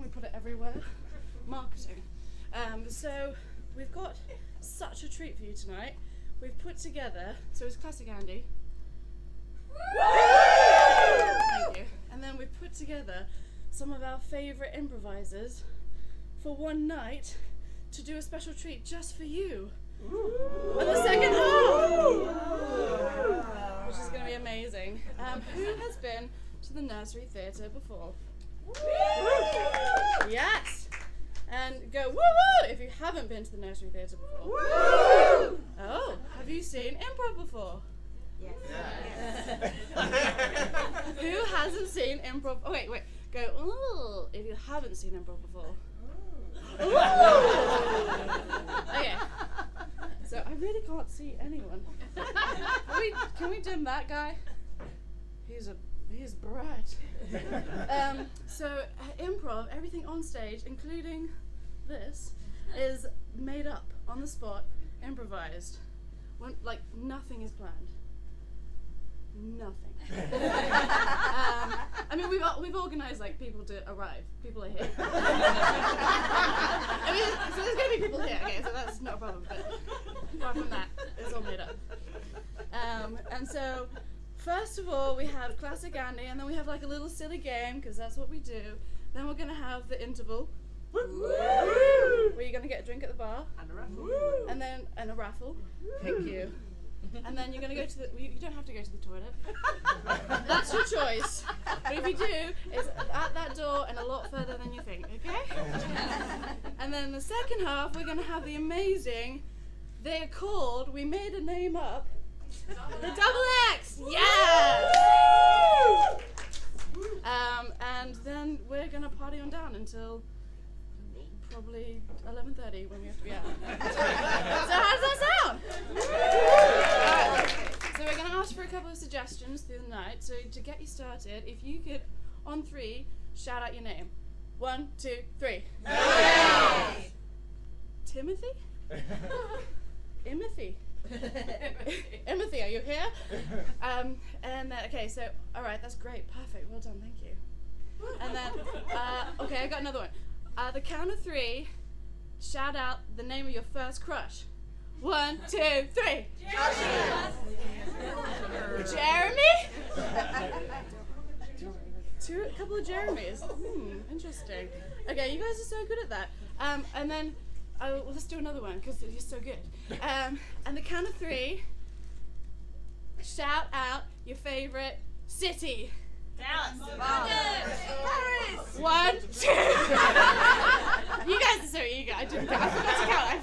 we put it everywhere. Marketing. So we've got such a treat for you tonight. We've put together, so it's classic Andy. Thank you. And then we've put together some of our favourite improvisers for one night to do a special treat just for you. On the second half, which is going to be amazing. Who has been to the Nursery Theatre before? Yes! And go woo woo if you haven't been to the Nursery Theatre before. Woo! Oh, have you seen improv before? Yes. Who hasn't seen improv? Oh wait. Go ooh if you haven't seen improv before. Ooh. Okay. So I really can't see anyone. Can we dim that guy? He's bright. So improv, everything on stage, including this, is made up on the spot, improvised. Like nothing is planned. Nothing. I mean, we've organised like people to arrive. People are here. I mean, so there's going to be people here. Okay, so that's not a problem. But apart from that, it's all made up. And so, first of all, we have classic Andy, and then we have like a little silly game because that's what we do. Then we're going to have the interval, where you're going to get a drink at the bar, And a raffle. and a raffle. Thank you. And then you're going to go to you don't have to go to the toilet. That's your choice. But if you do, it's at that door and a lot further than you think, okay? And then the second half, we're going to have the amazing, they're called, we made a name up, the Double X! Yes! And then we're going to party on down until probably 11:30 when we have to be out. So how does that sound? Alright, so we're going to ask for a couple of suggestions through the night. So to get you started, if you could, on 3, shout out your name. 1, 2, 3. Hey! Timothy? Imothy? Imothy, are you here? And then, okay, so, alright, that's great, perfect, well done, thank you. And then, okay, I got another one. The count of 3, shout out the name of your first crush. 1, 2, 3. Jeremy? A couple of Jeremys. Interesting. Okay, you guys are so good at that. And then, well, let's do another one because you're so good. And the count of 3, shout out your favorite city. Dallas. Paris. 1, 2. You guys are so eager. I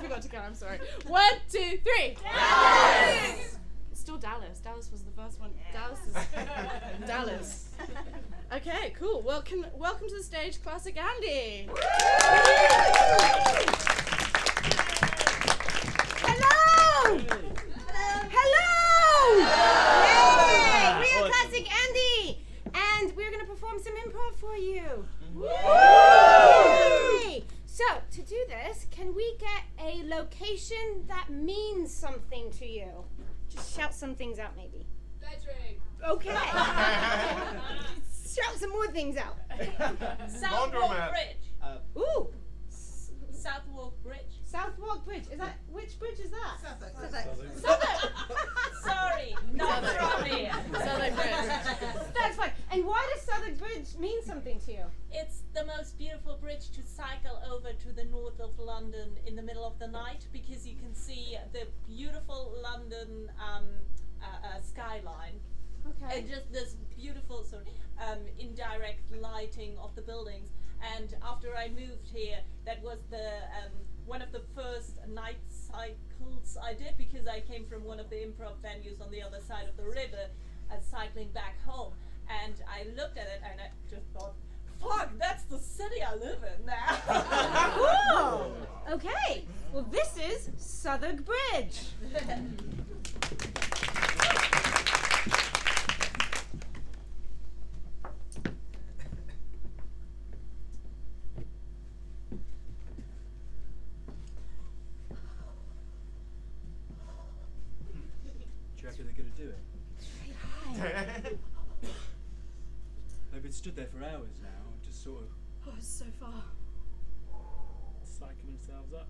forgot to count. I'm sorry. 1, 2, 3. Dallas. It's still Dallas. Dallas was the first one. Yeah. Dallas is Dallas. Okay, cool. Welcome to the stage, Classic Andy. Hello. Yay! We are Classic Andy. And we're going to perform some improv for you. Yay! So, to do this, can we get a location that means something to you? Just shout some things out, maybe. Bedroom. Okay. Shout some more things out. Southwark Bridge. Ooh. Southwark Bridge. Southwark Bridge. Which bridge is that? Southwark. Sorry, not from here. Southwark Bridge. That's fine. And why does Southwark Bridge mean something to you? It's the most beautiful bridge to cycle over to the north of London in the middle of the night because you can see the beautiful London skyline. Okay. And just this beautiful sort of indirect lighting of the buildings. And after I moved here, that was the one of the first night cycles I did because I came from one of the improv venues on the other side of the river, cycling back home. And I looked at it and I just thought, fuck, that's the city I live in now. Cool. Okay. Well, this is Southwark Bridge. Do you reckon they're going to do it? They've been stood there for hours now, just sort of... Oh, it's so far. psyching themselves up.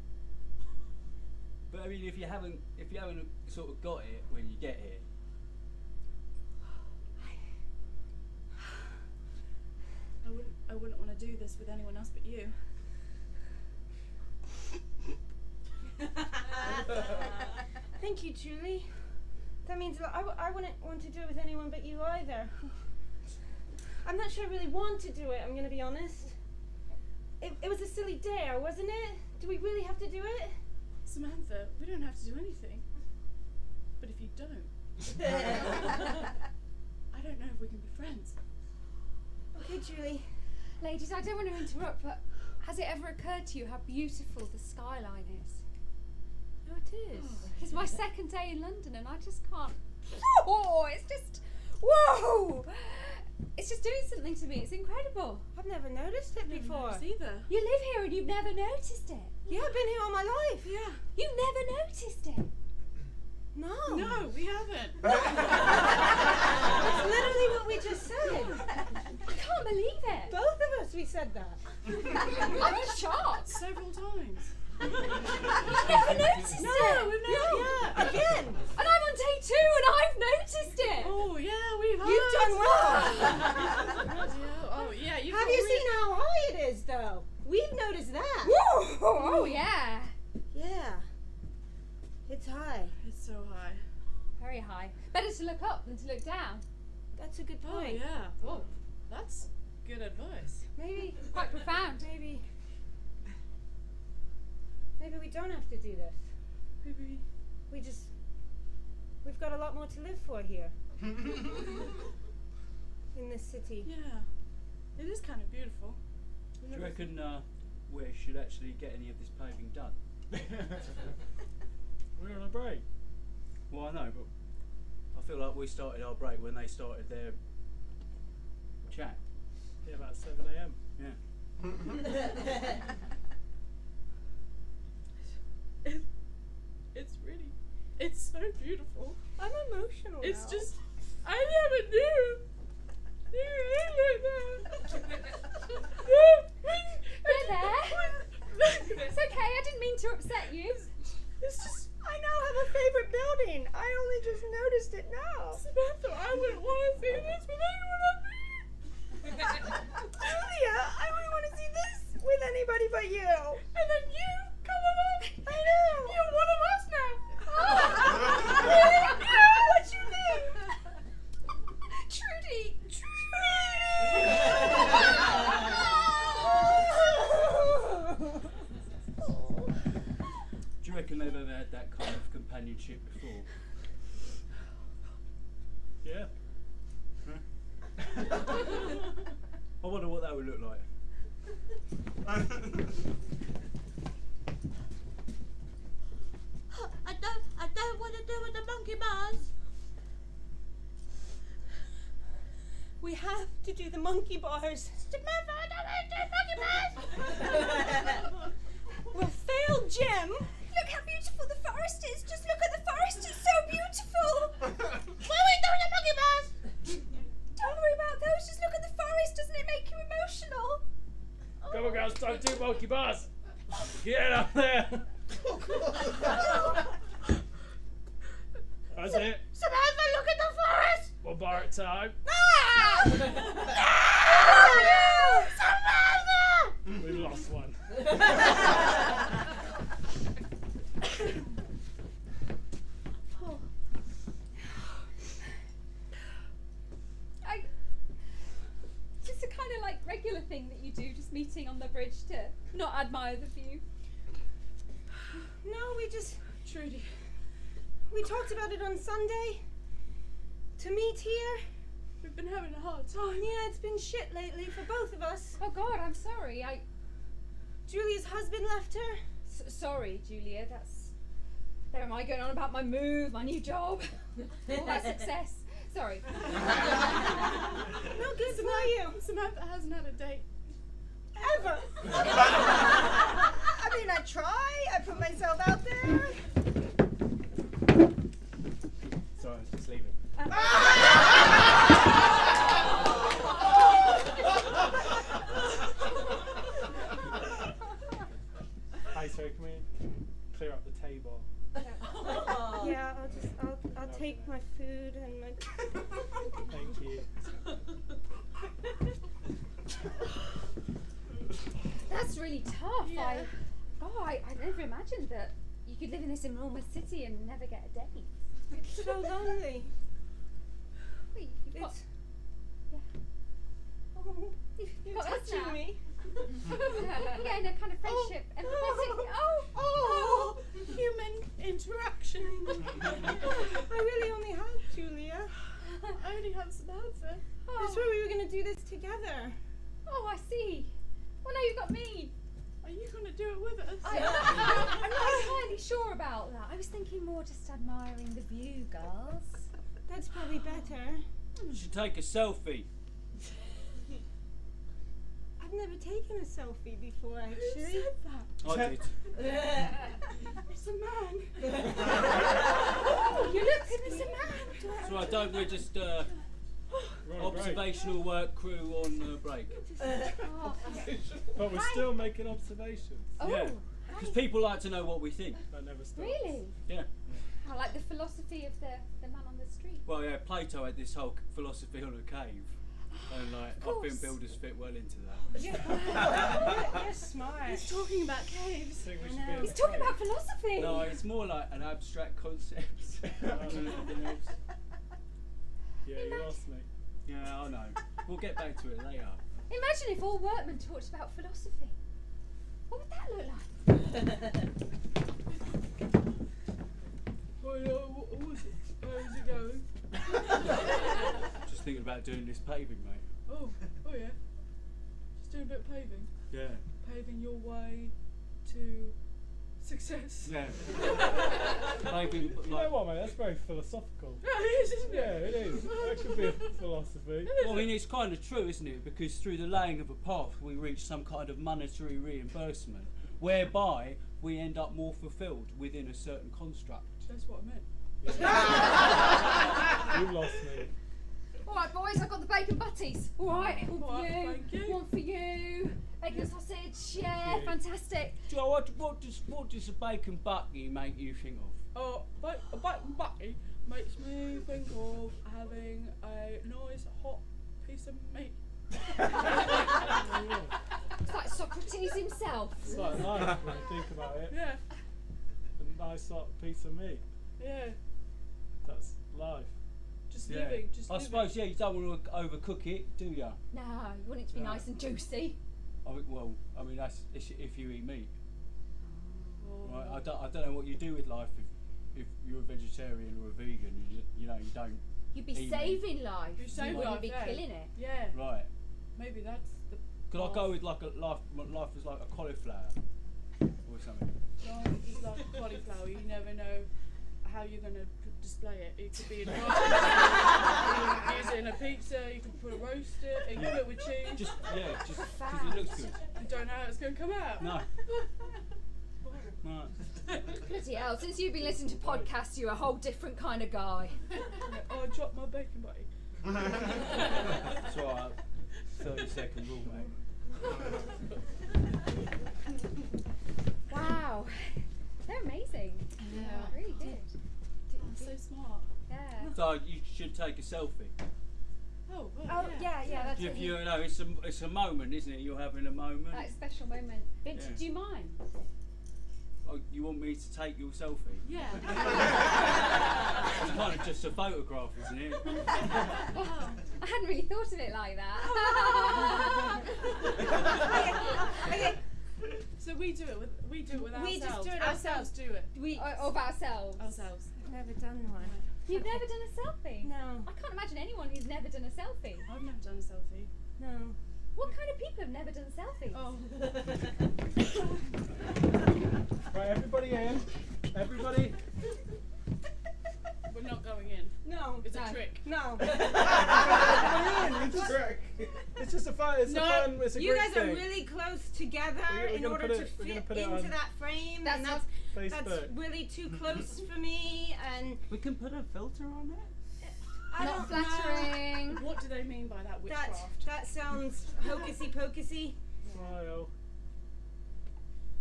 But I mean, if you haven't sort of got it when you get here. I wouldn't want to do this with anyone else but you. Thank you, Julie. That means I wouldn't want to do it with anyone but you either. I'm not sure I really want to do it, I'm going to be honest. It was a silly dare, wasn't it? Do we really have to do it? Samantha, we don't have to do anything. But if you don't, I don't know if we can be friends. Okay, Julie. Ladies, I don't want to interrupt, but has it ever occurred to you how beautiful the skyline is? Oh, it is. It's my second day in London and I just can't. Oh, it's just. Whoa! It's just doing something to me. It's incredible. I've never noticed it before. Never either. You live here and you've never noticed it. Yeah, I've been here all my life. Yeah. You've never noticed it. No. No, we haven't. That's literally what we just said. I can't believe it. Both of us, we said that. I'm in shock. Several times. You've never noticed it. No, we've never. Yeah, again. And I'm on day 2 and I've noticed it. Oh yeah, we've heard. You've done well. Bloody hell. Oh yeah, you've Have got you seen how high it is, though? We've noticed that. Whoa! Oh yeah. Yeah. It's high. It's so high. Very high. Better to look up than to look down. That's a good Oh point. yeah. Whoa, that's good advice. Maybe Quite profound. Maybe we don't have to do this. Maybe. We've got a lot more to live for here. In this city. Yeah. It is kind of beautiful. Do you reckon we should actually get any of this paving done? We're on a break. Well, I know, but I feel like we started our break when they started their chat. Yeah, about 7 a.m. Yeah. It's so beautiful. I'm emotional It's now. just, I never knew. Hey there. It's okay, I didn't mean to upset you. It's just, I now have a favorite building. I only just noticed it now. Samantha, I wouldn't want to see this with anyone else. Julia, I wouldn't want to see this with anybody but you. And then you come along. I know. You're one of us now. What's your name? Trudy. Do you reckon they've ever had that kind of companionship before? Yeah. I wonder what that would look like. I don't want to do with the monkey bars. We have to do the monkey bars. Samantha, I don't want to do monkey bars. We'll fail Jim. Look how beautiful the forest is. Just look at the forest. It's so beautiful. Why are we doing the monkey bars? Don't worry about those. Just look at the forest. Doesn't it make you emotional? Come on, girls, time to do monkey bars. Get up there. That's it. Samantha, look at the forest. One bar at a time. Samantha! We lost one. Just a kind of like regular thing that you do, just meeting on the bridge to not admire the view. No, Trudy. we talked about it on Sunday. To meet here. We've been having a hard time. Yeah, it's been shit lately for both of us. Oh God, I'm sorry. Julia's husband left her. Sorry, Julia. There am I going on about my move, my new job, all that success. Sorry. No good for you. Samantha hasn't had a date. Ever. I mean, I try. I put myself out there. Sorry, I was just leaving. table. Yeah, I'll take my food and my. Thank you. That's really tough. Yeah. I never imagined that you could live in this enormous city and never get a date. It's so lonely. Wait, you've got, It's. yeah. Oh, You've you're got us now. touching me. Yeah, in a kind of friendship, empathetic. Oh, human interaction. I really only have Julia. I only have Samantha. I swear we were gonna do this together. Oh, I see. Well, now you've got me. Are you going to do it with us? I'm not entirely sure about that. I was thinking more just admiring the view, girls. That's probably better. You should take a selfie. I've never taken a selfie before, Who actually. said that? I did. It's a man. Oh, you look good as a man. So I don't. We're just Right, observational work crew on break. Oh, But we're still making observations. oh, Yeah. Because people like to know what we think. That never stops. really? Yeah. I like the philosophy of the man on the street. Well, yeah. Plato had this whole philosophy on a cave, and like I think course. builders fit well into that. You're smart. He's talking about I caves. think we I should know. be in He's a talking cave. about philosophy. No, it's more like an abstract concept. Rather than anything else. Yeah, you lost me. Yeah, I know. We'll get back to it later. Imagine if all workmen talked about philosophy. What would that look like? What's it? How's it going? Just thinking about doing this paving, mate. Oh yeah. Just doing a bit of paving. Yeah. Paving your way to success. Yeah. Paving, You know like. what, mate? That's very philosophical. Yeah, it is, isn't Yeah, it? it is. That could be a philosophy. Well, I mean, it's kind of true, isn't it? Because through the laying of a path, we reach some kind of monetary reimbursement, whereby we end up more fulfilled within a certain construct. That's what I meant. You lost me. All right, boys, I've got the bacon butties. All right, one for Alright, you, thank you. one for you. Bacon and sausage, yeah, Thank you. fantastic. Joe, what does a bacon butty make you think of? A bacon butty makes me think of having a nice hot piece of meat. It's like Socrates himself. It's like life when you think about it. Yeah, A nice hot piece of meat. yeah. That's life. Just Yeah. living, just I living. suppose, yeah, you don't want to overcook it, do you? No, you want it to be No. nice and juicy. Well, I mean, that's if you eat meat. Oh. Right? I don't know what you do with life if you're a vegetarian or a vegan. You don't. You'd be Eat meat. saving life. You save more than life, you'd be yeah. killing it. Yeah, Right. maybe that's the. Could I go with like a life is like a cauliflower or something? Life is like a cauliflower. You never know how you're going to display it. It could be in a you can use it in a pizza. You can put a roast it. You can put it with cheese. Just because it looks good. You don't know how it's going to come out. No. No. Bloody hell, since you've been listening to podcasts, you're a whole different kind of guy. Oh, I dropped my bacon butty. It's alright. 30-second rule, mate. Wow. They're amazing. Yeah. Really good. I'm so smart. Yeah. So you should take a selfie. Oh, well, Oh, yeah, that's If what you know, it's a moment, isn't it? You're having a moment. Like a special moment. Vince, Yeah. do you mind? Oh, you want me to take your selfie? Yeah. It's kind of just a photograph, isn't it? I hadn't really thought of it like that. Okay. So we do it with ourselves. We just do it ourselves. ourselves. Do it Of ourselves. ourselves. I've never done one. You've never done a selfie? No. I can't imagine anyone who's never done a selfie. I've never done a selfie. No. What kind of people have never done selfies? Oh. Right, everybody in. Everybody. We're not going in. No. It's No. a trick. No. Everybody in. It's trick. It's just a fun. It's No, a fun. It's a You great guys thing. are really close together We're in gonna order put to it- we're gonna fit put it into on that frame, That's and not that's Facebook. really too close for me. And We can put a filter on it. I Not don't know. flattering. What do they mean by that witchcraft? That sounds hocusy pocusy. Smile.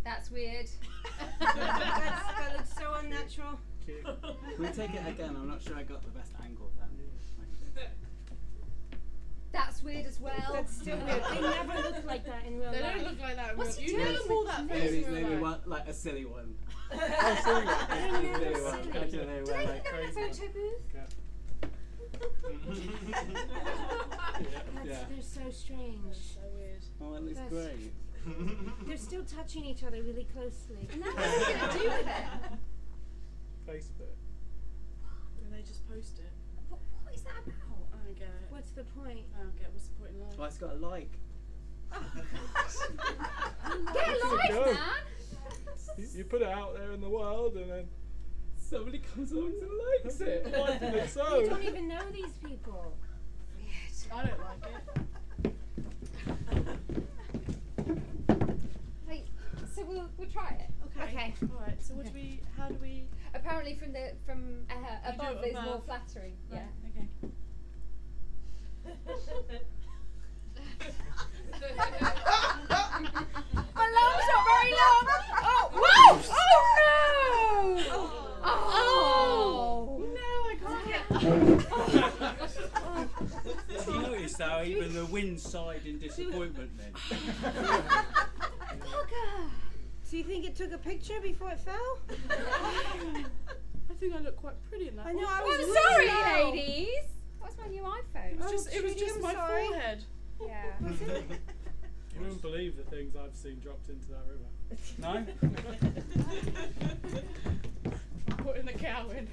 That's weird. That looks so unnatural. Cute. We'll take it again. I'm not sure I got the best angle then. That's weird as well. That's still weird. They never look like that in real They life. don't look like that in What's real he You doing? never pull that face Maybe in real maybe life. one like a silly one. Oh, silly. silly. I don't know. Do Where, they like, think they're in a crazy photo booth? yeah. They're so strange. So weird. Oh, that looks That's- great. They're still touching each other really closely. And now what are you going to do with it? Facebook. And they just post it. What is that about? I don't get it. What's the point? I don't get what's the point in life. Oh, it's got a like. Get a life, go. man! You put it out there in the world and then Somebody comes along and likes it. why did it You so? don't even know these people. I don't like it. Like, so we'll try it. Okay. Alright, so what do we, how do we, Apparently from above it is more above. flattering. Yeah. okay. My long's not very long. Oh, whoa! Oh no! Oh! No, I can't get. You notice how even the wind sighed in disappointment then. Bugger! So you think it took a picture before it fell? I think I look quite pretty in that I know, one. I was I'm really sorry, low. ladies. That's my new iPhone. It was Trudy, just I'm my sorry. forehead. Yeah. You wouldn't believe the things I've seen dropped into that river. No? Putting the cow in.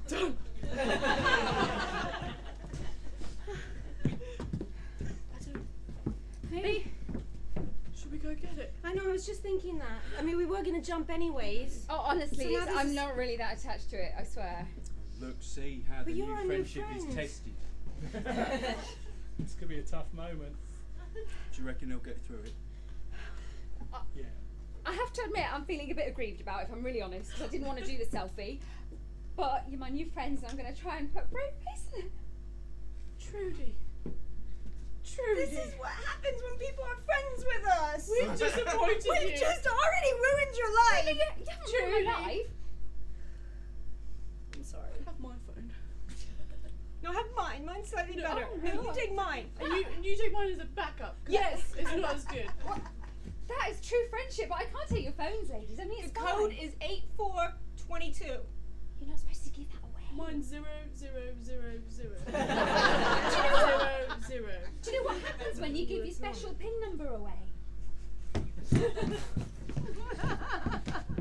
Done. Maybe. Should we go get it? I know, I was just thinking that. I mean, we were going to jump anyways. Oh, honestly, So now this I'm is- not really that attached to it. I swear. Look, see how But the you're new our new friendship is friend. tested. This could be a tough moment. Do you reckon they'll get through it? Yeah. I have to admit, I'm feeling a bit aggrieved about it, if I'm really honest, 'cause I didn't want to do the selfie. But you're my new friends, and I'm going to try and put a brave face in it. Trudy. Trudy. This is what happens when people are friends with us. We've disappointed you. We've just already ruined your life. You haven't ruined my Trudy. life. I'm sorry. Have my phone. No, have mine. Mine's slightly No, better. oh, No, no. you take mine. And you take mine as a backup. 'Cause Yes. It's not as good. What? That is true friendship, but I can't take your phones, ladies. I mean, The it's code fine. is 8422. You're not supposed to give that away. Mine's 00000. Do you know what happens when you give your special PIN number away?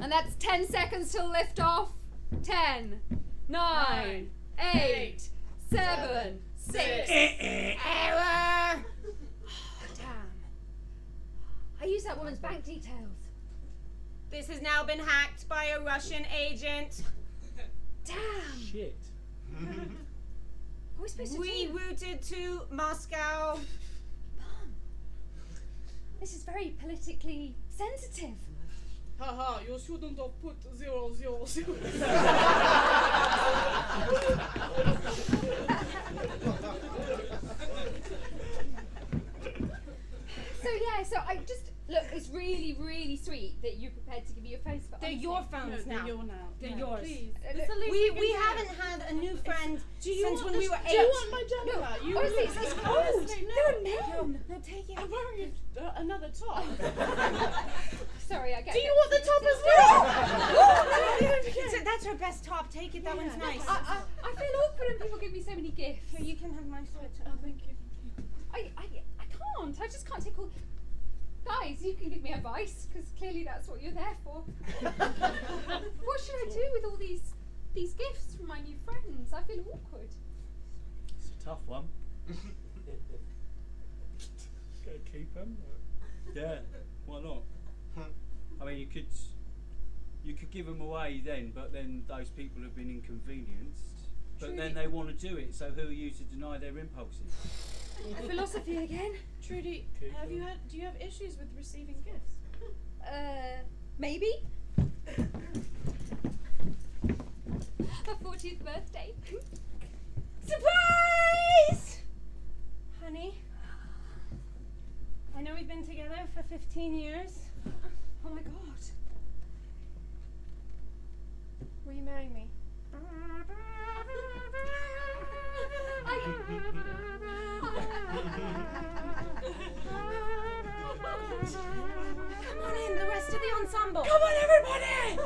And that's 10 seconds till lift off. 10, 9, 8, 7, 6. Error! Damn. I used that woman's bank details. This has now been hacked by a Russian agent. Damn. Shit. What are we supposed to We do? routed to Moscow. Mum, this is very politically sensitive. Haha, you shouldn't have put 000. So yeah, so I just look. It's really, really sweet that you're prepared to give me your phones. But They're honestly, your phones No, now. they're yours now. They're No, yours. Please. Uh, It's the least We can do. haven't had a new friend Do you since want when we this- were 8. Do you want my jumper? No, You honestly, look- it's cold. Honestly, They're a no. man. No, take it. I'm wearing another top. Sorry, I get. Do you it. want the top as well? That's her best top. Take it. That one's Yeah. nice. I feel awkward when people give me so many gifts. Here, you can have my sweater. Oh, thank you. I can't. I just can't take all. Guys, you can give me advice because clearly that's what you're there for. What should I do with all these gifts from my new friends? I feel awkward. It's a tough one. Gonna keep them. Yeah, why not? I mean, you could give them away then, but then those people have been inconvenienced. But then they want to do it, so who are you to deny their impulses? Philosophy again. Trudy, Keep do you them. have issues with receiving gifts? Maybe. Her 40th birthday. Surprise! Honey, I know we've been together for 15 years. Oh my god. Will you marry me? Come on in, the rest of the ensemble. Come on, everybody!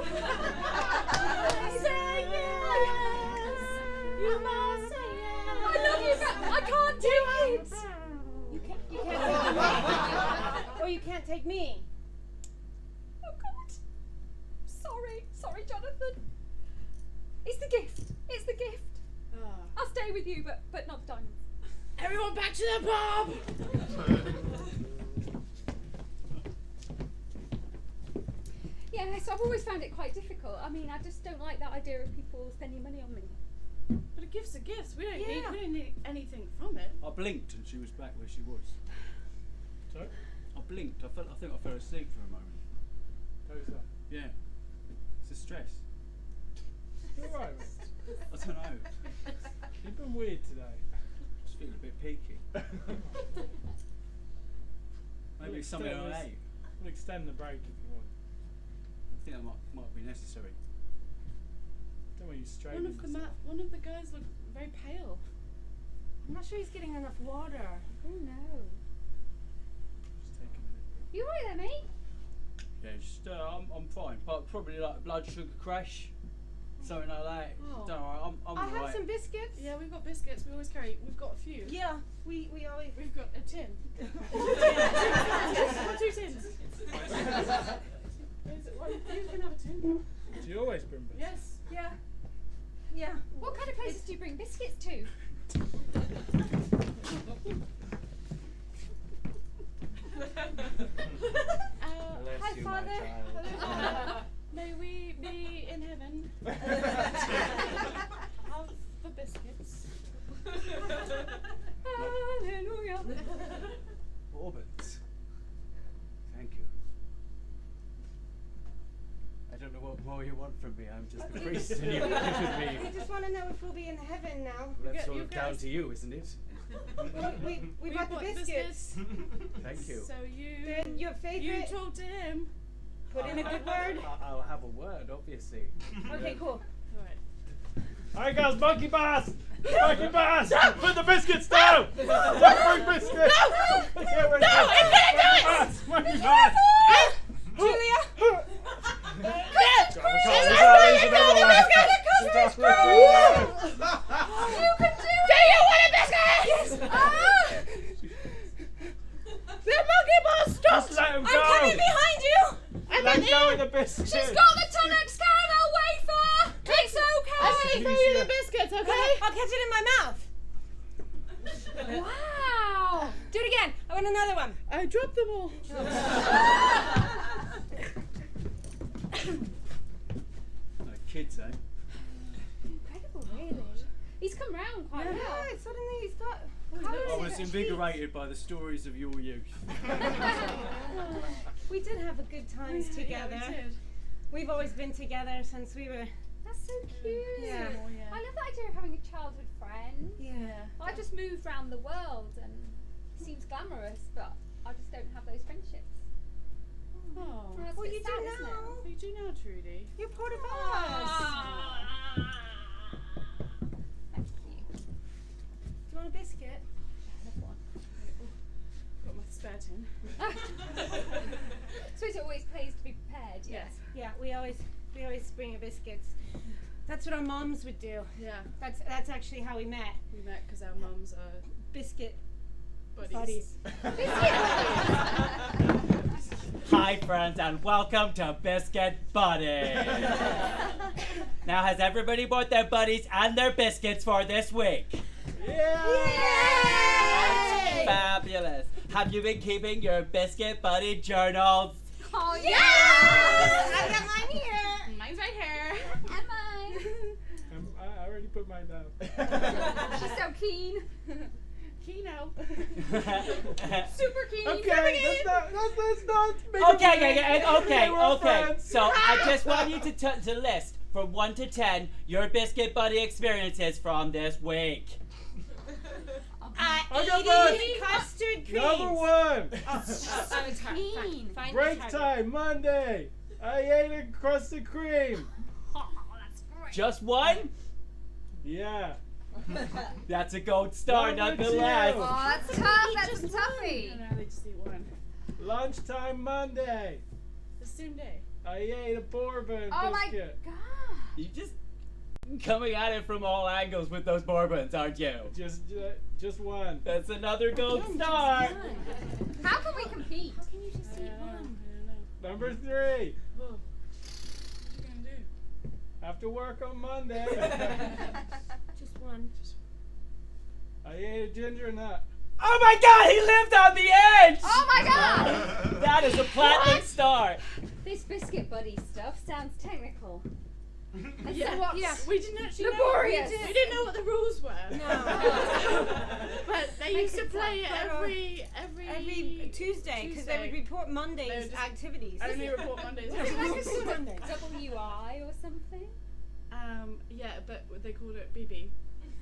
Say yes. You must say yes. I love you, but I can't do it. You can't take me. Or you can't take me. Oh god. Sorry, Jonathan. It's the gift. It's the gift. I'll stay with you, but not the diamonds. Everyone back to the pub! Yes, I've always found it quite difficult. I mean, I just don't like that idea of people spending money on me. But a gift's a gift. We don't Yeah. need anything from it. I blinked and she was back where she was. Sorry? I blinked. I think I fell asleep for a moment. How's that? Yeah. It's a stress. You alright, mate? I don't know. You've been weird today. Just feeling a bit peaky. Maybe it's something We'll I extend ate. We'll extend the break if you want. I think that might be necessary. Don't want you straight One of the guys looked very pale. I'm not sure he's getting enough water. Oh no. Just take a minute. You alright there, mate? Yeah, just I'm fine. But probably like blood sugar crash, something like that. Oh. Don't worry, I'm I'll alright. have some biscuits. Yeah, we've got biscuits. We always carry. We've got a few. Yeah, we always. We've got a tin. Two tins. Is it one? You can have a tin. Do you always bring biscuits? Yes. Yeah. Yeah. What kind of places do you bring biscuits to? Hi, Father. May we be in heaven. Have the biscuits. Hallelujah. Orbits. Thank you. I don't know what more you want from me. I'm just a priest and you've given me. We just want to know if we'll be in heaven now. That's You all down guys- to you, isn't it? We bought the biscuits. Thank you. So They're your you favorite. talk to him. Put in a good word. I'll have a word, obviously. Okay, cool. Alright. Alright guys, monkey bars! Monkey bars! Put the biscuits down! Don't bring biscuits! No! Monkey bars! Julia. The monkey ball stopped! Just let him go! I'm coming behind you. Let him go with the biscuits! She's got the Tunnocks caramel wafer! It's okay! I'm gonna throw you the biscuits, okay? I'll catch it in my mouth. Wow! Do it again. I want another one. I dropped them all. Kids, eh? Incredible, really. He's come round quite well. Yeah, suddenly he's got. I was invigorated by the stories of your youth. We did have a good times together. Yeah, we did. We've always been together since we were. That's so cute. Yeah. Oh, yeah. I love the idea of having a childhood friend. Yeah. I just moved round the world and it seems glamorous, but I just don't have those friendships. Oh. That's a Well, bit you do sad, isn't it? now. What do you do now, Trudy? You're part of us. Thank you. Do you want a biscuit? I love one. Got my spare tin. So it always pays to be prepared. Yes. Yeah, we always bring a biscuits. That's what our moms would do. Yeah. That's actually how we met. We met because our mums are Biscuit buddies. Hi friends and welcome to Biscuit Buddies. Now has everybody bought their buddies and their biscuits for this week? Yay! Fabulous. Have you been keeping your Biscuit Buddy journals? Oh Yeah! yeah! I got mine here. Mine's right here. Am I? I already put mine down. She's so keen. Keno. Super keen. Okay, let's not make Okay. We're friends. So I just want you to list from 1 to 10 your Biscuit Buddy experiences from this week. Oh I got eating one. custard creams. Number one. It's fine. Fine. Break time Monday. I ate a crusted cream. Oh, that's great. Just one? Yeah. That's a gold star, Number nonetheless. two. Oh, that's tough. That's a toughie. No, they just eat one. Lunchtime Monday. The same day. I ate a bourbon Oh my biscuit. god. You just coming at it from all angles with those bourbons, aren't you? Just one. That's another gold star. How can we compete? How can you just eat I one? don't know. Number three. Whoa. What you gonna do? Have to work on Monday. Just one. I ate a ginger nut. Oh my god, he lived on the edge! Oh my god! That is a platinum star. This biscuit buddy stuff sounds technical. And Yeah, somewhat we didn't actually laborious. know. We didn't know what the rules were. No. But they used to play it Every Tuesday, because they would report They Mondays' would just activities. only report Mondays. Was it like a Report sort of Mondays. WI or something? Yeah, but they called it BB.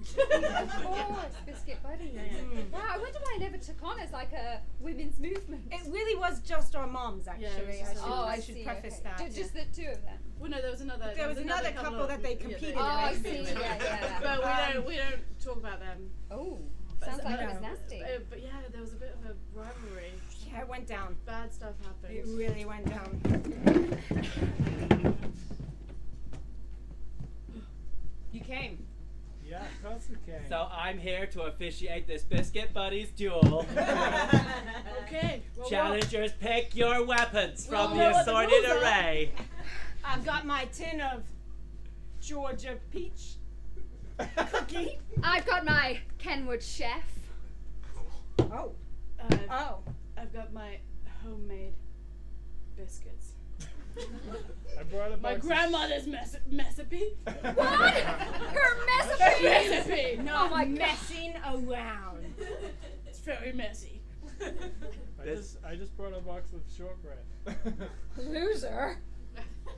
Of course, biscuit buddies. Yeah. Wow, I wonder why I never took on as like a women's movement. It really was just our moms, Yeah, actually. it was just Oh, I should see, preface okay. that. Just the two of them. Well, no, there was another. There was another couple that they competed Oh, I with. see. Yeah. But we don't talk about them. Oh, But sounds like it no. was nasty. But yeah, there was a bit of a rivalry. Yeah, it went down. Bad stuff happened. It really went down. You came. Yeah, of course it can. So I'm here to officiate this biscuit buddies duel. Okay. Well, Challengers, pick your weapons from Well, the know what the assorted rules are. array. I've got my tin of Georgia peach cookie. I've got my Kenwood chef. Oh. Oh. I've got my homemade biscuits. I brought a My box of grandmother's recipe. What? Her recipe? Recipe. No, Oh my God. messing around. It's very messy. I just brought a box of shortbread. Loser.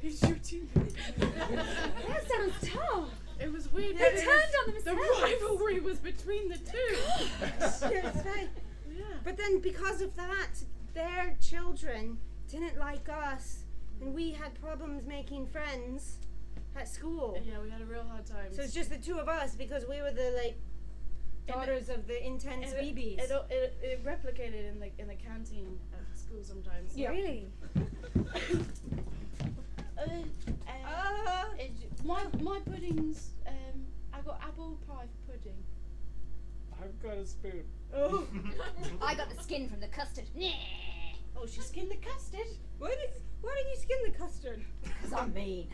Who's your team? That sounds tough. It was weird. They but it turned was- on The themselves. rivalry was between the two. Yes, right. Yeah. But then because of that, their children didn't like us, and we had problems making friends at school. Yeah, we had a real hard time. So it's just the two of us because we were the daughters of the intense And BBs. it replicated in the canteen at school sometimes. Yeah. Really? My puddings. I got apple pie pudding. I've got a spoon. Oh. I got the skin from the custard. Oh, she skinned the custard. Why did you skin the custard? Because I'm mean.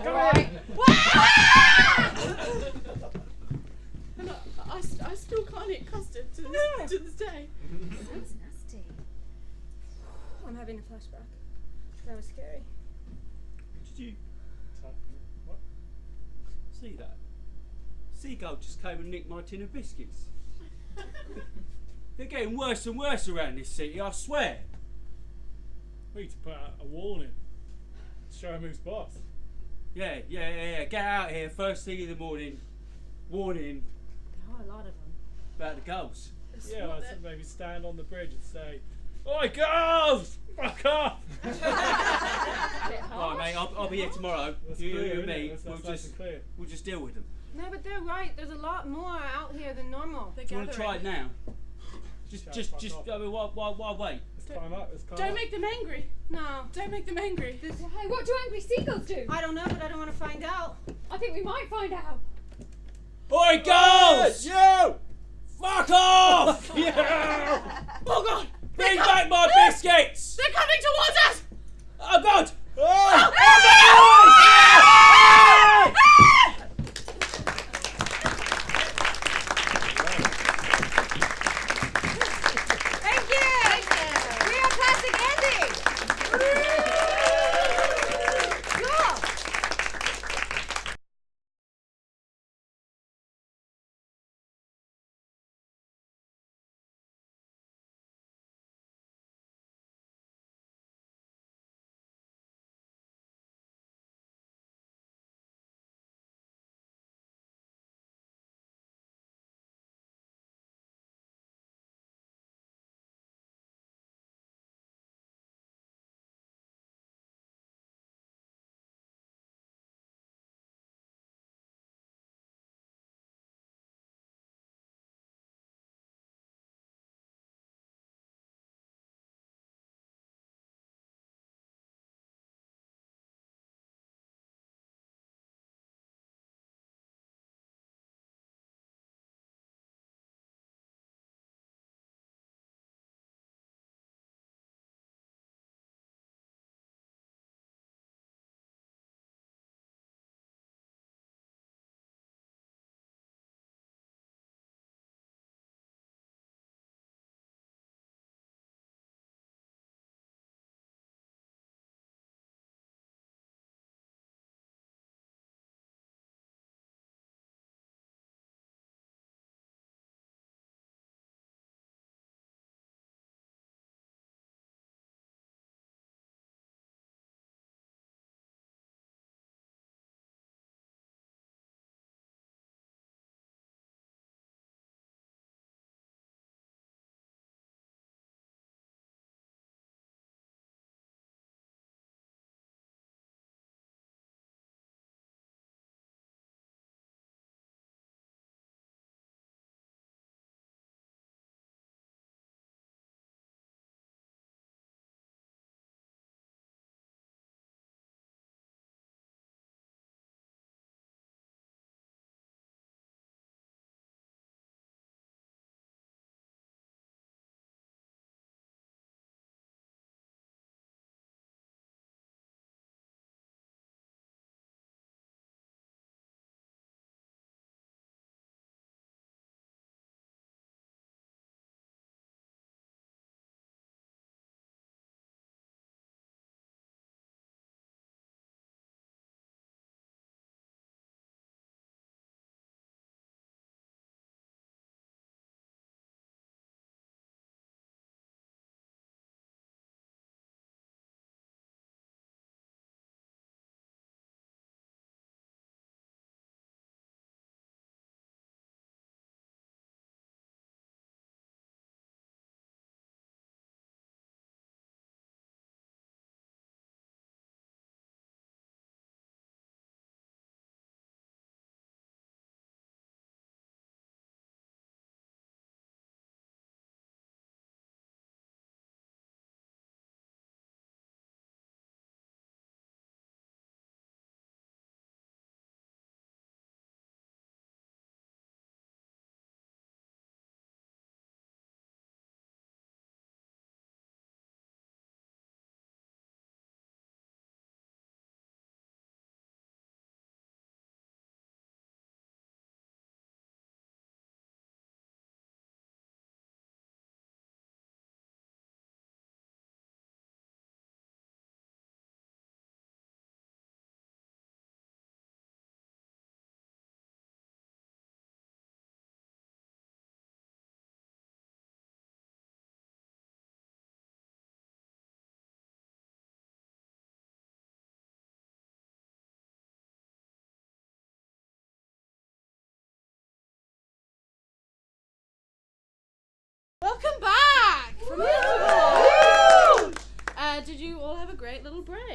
Come here. And I still can't eat custard to this day. Sounds nasty. I'm having a flashback. That was scary. Did you What? see that? Seagull just came and nicked my tin of biscuits. They're getting worse and worse around this city, I swear. We need to put out a warning. Show him who's boss. Yeah. Get out here first thing in the morning. Warning There are a lot of them. about the ghosts. Yeah, I said maybe stand on the bridge and say, "Oi, girls! Fuck off!" Alright, mate, I'll be here tomorrow. That's You clear, and isn't it? me, That's nice and clear. we'll just deal with them. No, but they're right. There's a lot more out here than normal. The Do you want to try it gathering. now? Just, Fuck off. I mean, why wait? Let's climb up. Let's climb Don't up. make them angry. No. Don't make them angry. Why? What do angry seagulls do? I don't know, but I don't want to find out. I think we might find out. Oi, girls! You! Fuck off! Yeah! Oh God! Bring back my biscuits! They're coming towards us! Oh God!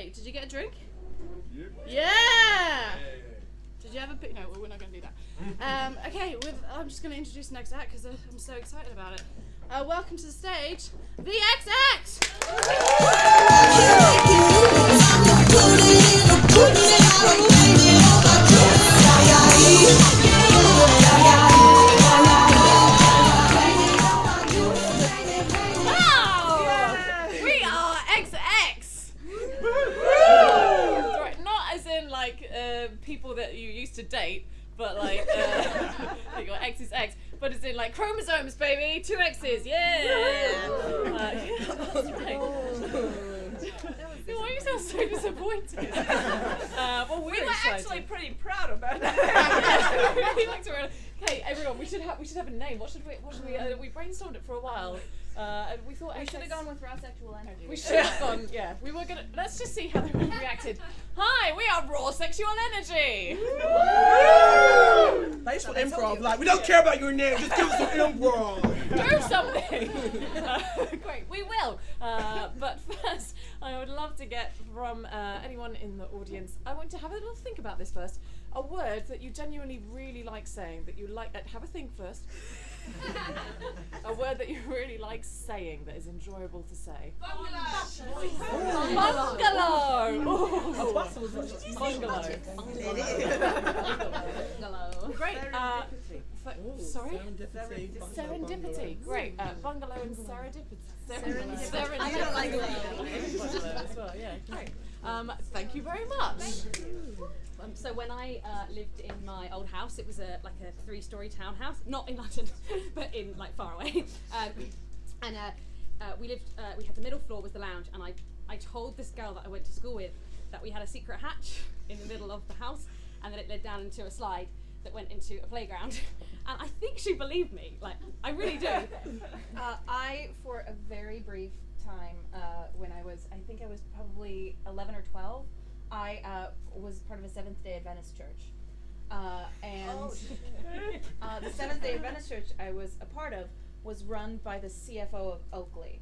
Hey, did you get a drink? Yep. Yeah! Did you have a pic? No, we're not going to do that. Okay, I'm just going to introduce the next act because I'm so excited about it. Welcome to the stage, the XX! We are XX! Right, not as in like people that you used to date, but like your X is X, but as in like chromosomes, baby, 2 X's, yeah! That's right. Why do you sound so disappointed? Well, We we're were excited. actually pretty proud about that. Really liked it. Okay, everyone, we should have a name. What should we? We brainstormed it for a while. And we thought We should have gone with raw sexual energy. We should have gone. Yeah, we were gonna. Let's just see how they would have reacted. Hi, we are raw sexual energy. Nice for improv. Like, we don't care about your name, just give us some improv. Do something. Great, we will. But first, I would love to get from anyone in the audience. I want to have a little think about this first. A word that you genuinely really like saying, that you like. Have a think first. A word that you really like saying that is enjoyable to say. Bungalow. Bungalow. Great. Sorry. Serendipity. Great. Bungalow and serendipity. I don't like that as well. Yeah. Great. Thank you very much. So when I lived in my old house, it was like a 3-story townhouse, not in London, but in like far away. We had the middle floor was the lounge, and I told this girl that I went to school with that we had a secret hatch in the middle of the house, and that it led down into a slide that went into a playground. And I think she believed me, like I really do. I, for a very brief time, when I was probably 11 or 12, I was part of a Seventh-day Adventist church. The Seventh-day Adventist church I was a part of was run by the CFO of Oakley.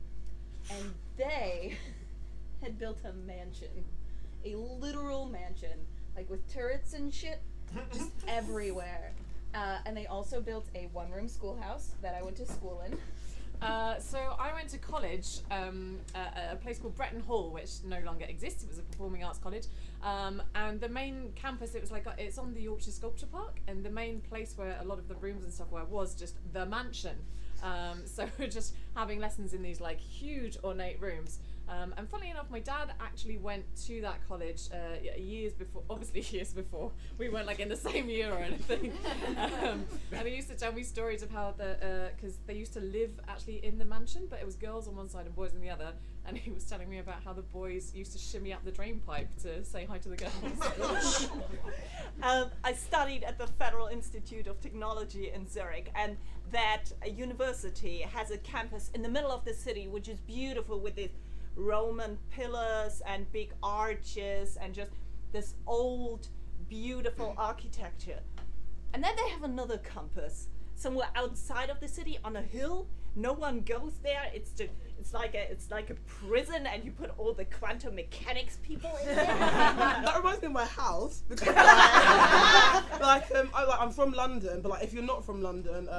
And they had built a mansion, a literal mansion, like with turrets and shit, just everywhere. And they also built a 1-room schoolhouse that I went to school in. So I went to college, a place called Bretton Hall, which no longer exists. It was a performing arts college, and the main campus, it's on the Yorkshire Sculpture Park, and the main place where a lot of the rooms and stuff were was just the mansion. So we're just having lessons in these like huge ornate rooms. And funnily enough, my dad actually went to that college years before. We weren't like in the same year or anything. And he used to tell me stories of how because they used to live actually in the mansion, but it was girls on one side and boys on the other. And he was telling me about how the boys used to shimmy up the drain pipe to say hi to the girls. I studied at the Federal Institute of Technology in Zurich, and that university has a campus in the middle of the city, which is beautiful with these Roman pillars and big arches and just this old, beautiful architecture. And then they have another campus somewhere outside of the city on a hill. No one goes there. It's like a prison, and you put all the quantum mechanics people in there. That reminds me of my house because I'm from London, but like if you're not from London,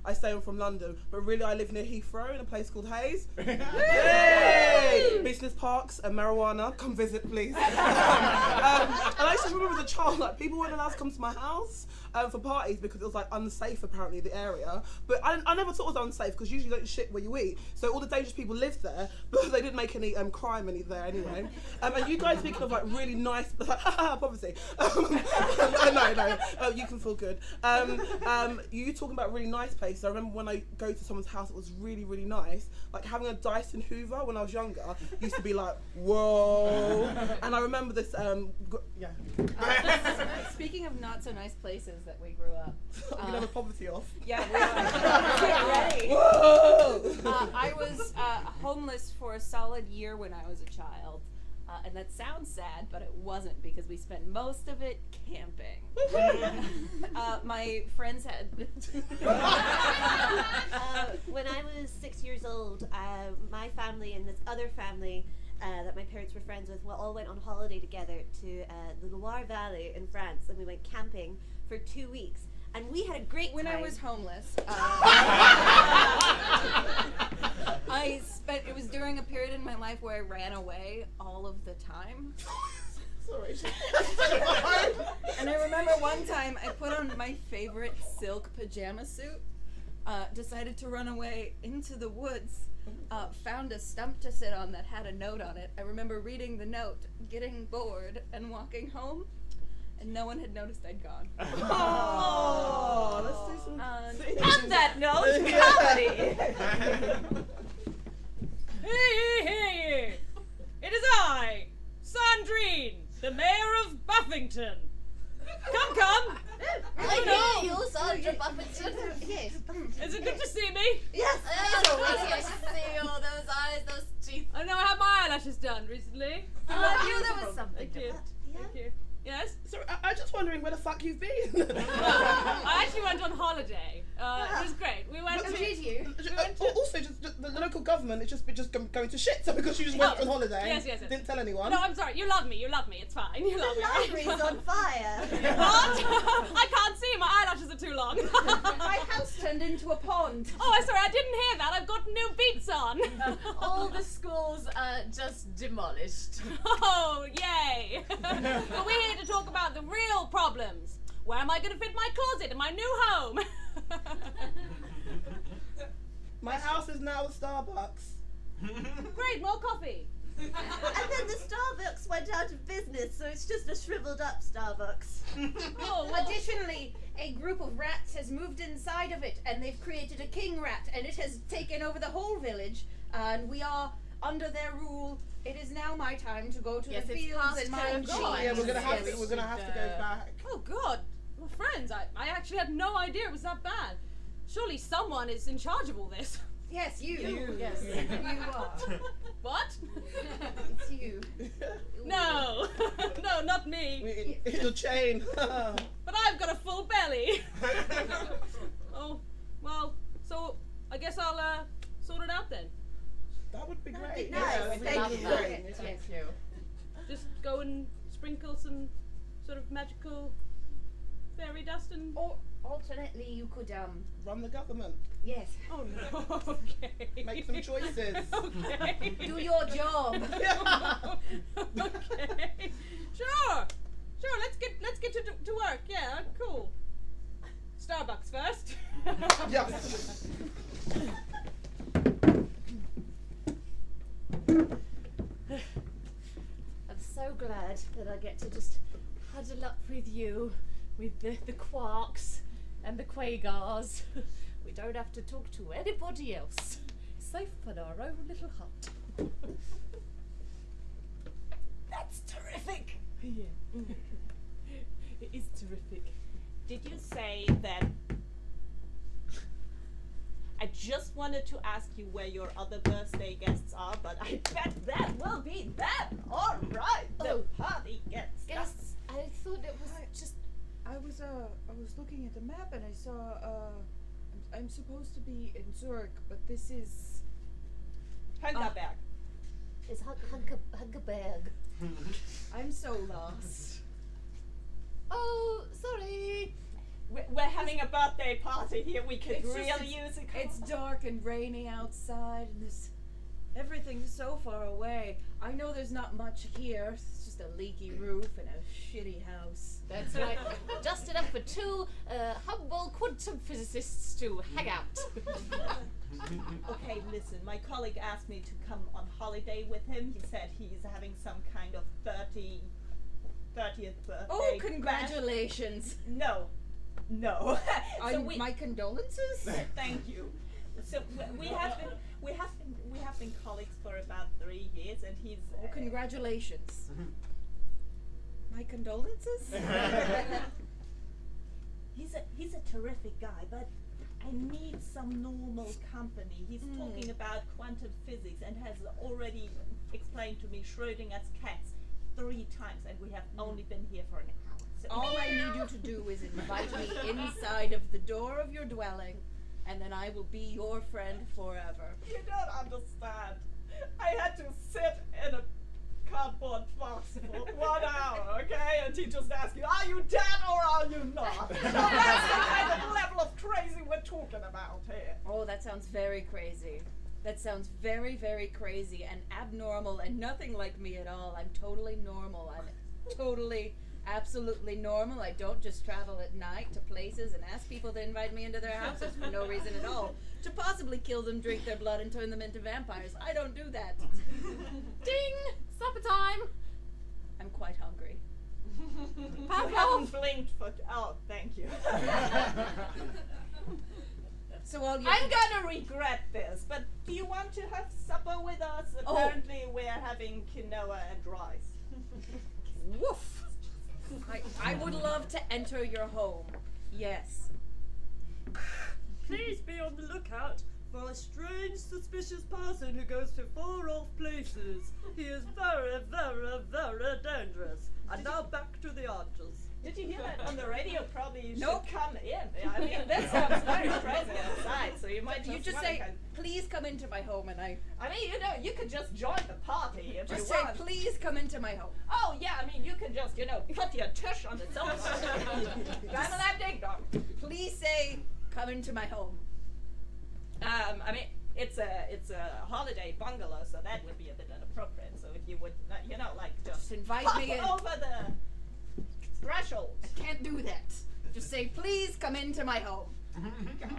I say I'm from London, but really I live near Heathrow in a place called Hayes. Yay! Business parks and marijuana, come visit please. And I just remember as a child, like people weren't allowed to come to my house for parties because it was like unsafe apparently the area. But I never thought it was unsafe because usually you don't shit where you eat, so all the dangerous people lived there, but they didn't make any crime there anyway. And you guys speaking of like really nice, like poverty. No, you can feel good. You talking about really nice places. I remember when I go to someone's house, it was really, really nice. Like having a Dyson Hoover when I was younger used to be like, whoa. And I remember this, Speaking of not so nice places that we grew up. We can have a poverty off. Yeah, we are. Get ready. Whoa! I was homeless for a solid year when I was a child. And that sounds sad, but it wasn't because we spent most of it camping. My friends had... When I was 6 years old, my family and this other family that my parents were friends with all went on holiday together to the Loire Valley in France, and we went camping for 2 weeks. And we had a great time. When I was homeless, it was during a period in my life where I ran away all of the time. Sorry. And I remember one time I put on my favorite silk pajama suit, decided to run away into the woods, found a stump to sit on that had a note on it. I remember reading the note, getting bored, and walking home, and no one had noticed I'd gone. Oh, let's do some. On that note, comedy. Hey! It is I, Sandrine, the mayor of Buffington. Come. I hear you, Sandra Buffington. Yes. Is it good to see me? Yes. Oh, really nice to see you. Those eyes, those teeth. I know I had my eyelashes done recently. I knew there was something. Thank you. Thank you. Yes? Sorry, I'm just wondering where the fuck you've been. I actually went on holiday. It was great. We went Also, just the local government is just going to shit. So because you just went on holiday, yes. didn't tell anyone. No, I'm sorry. You love me. It's fine. You love me. Library's on fire. What? I can't see. My eyelashes are too long. My house turned into a pond. Oh, I'm sorry. I didn't hear that. I've got new beats on. All the schools are just demolished. Oh, yay. But we're here to talk about the real problems. Where am I going to fit my closet in my new home? My house is now a Starbucks. Great, more coffee. And then the Starbucks went out of business, so it's just a shriveled up Starbucks. Oh, well. Additionally, a group of rats has moved inside of it, and they've created a king rat, and it has taken over the whole village, and we are under their rule. It is now my time to go to the fields and mine cheese. Yeah, we're gonna have to go back. Oh God, well, friends, I actually had no idea it was that bad. Surely someone is in charge of all this. Yes, you. Yes. You are. What? It's you. No, no, not me. Your chain. But I've got a full belly. Oh, well, so I guess I'll sort it out then. That would be great. Nice. Thank you. Thank you. Just go and sprinkle some sort of magical fairy dust and. Or alternately, you could Run the government. Yes. Oh no. Okay. Make some choices. Okay. Do your job. Okay. Sure. Let's get to work. Yeah. Cool. Starbucks first. Yes. I'm so glad that I get to just huddle up with you, with the quarks and the quagars. We don't have to talk to anybody else. Safe in our own little hut. That's terrific. Yeah. It is terrific. Did you say that? I just wanted to ask you where your other birthday guests are, but I bet that will be them. All right, the party guests. Guests, I thought it was just. I was looking at the map and I saw I'm supposed to be in Zurich, but this is Hungerberg. It's Hungerberg. I'm so lost. Oh, sorry. We're having a birthday party here. We could It's really just- use a It's dark and rainy outside, and everything's so far away. I know there's not much here. It's just a leaky roof and a shitty house. That's right. Just enough for two humble quantum physicists to hang out. Okay, listen, my colleague asked me to come on holiday with him. He said he's having some kind of 30th birthday. Oh, congratulations! No. My condolences. Thank you. So we have been colleagues for about 3 years, and he's. Oh, congratulations. My condolences. He's a terrific guy, but I need some normal company. He's talking about quantum physics and has already explained to me Schrödinger's cats 3 times, and we have only been here for an hour. So All I need you to do is invite me inside of the door of your dwelling, and then I will be your friend forever. You don't understand. I had to sit in a cardboard box for 1 hour, okay? And he just asks you, are you dead or are you not? So that's the kind of level of crazy we're talking about here. Oh, that sounds very crazy. That sounds very, very crazy and abnormal and nothing like me at all. I'm totally normal. I'm totally, absolutely normal. I don't just travel at night to places and ask people to invite me into their houses for no reason at all. To possibly kill them, drink their blood, and turn them into vampires. I don't do that. Ding! Supper time! I'm quite hungry. You haven't blinked for... Oh, thank you. So all you... I'm gonna regret this, but do you want to have supper with us? Apparently we're having quinoa and rice. Woof! I would love to enter your home. Yes. Please be on the lookout for a strange, suspicious person who goes to far-off places. He is very, very, very dangerous. And now back to the archers. Did you hear that on the radio? Probably you Nope. should come in. I mean, that sounds very crazy outside, so you might You just say, please come into my home, and I mean, you know, you could just join the party if just you say, want. please come into my home. Oh, yeah, I mean, you can just, you know, put your tush on the sofa. I'm a lap ding dong. Please say, come into my home. I mean, it's a holiday bungalow, so that would be a bit inappropriate. So if you would, you know, like just invite hop me in. over the threshold. I can't do that. Just say, please come into my home. Gosh.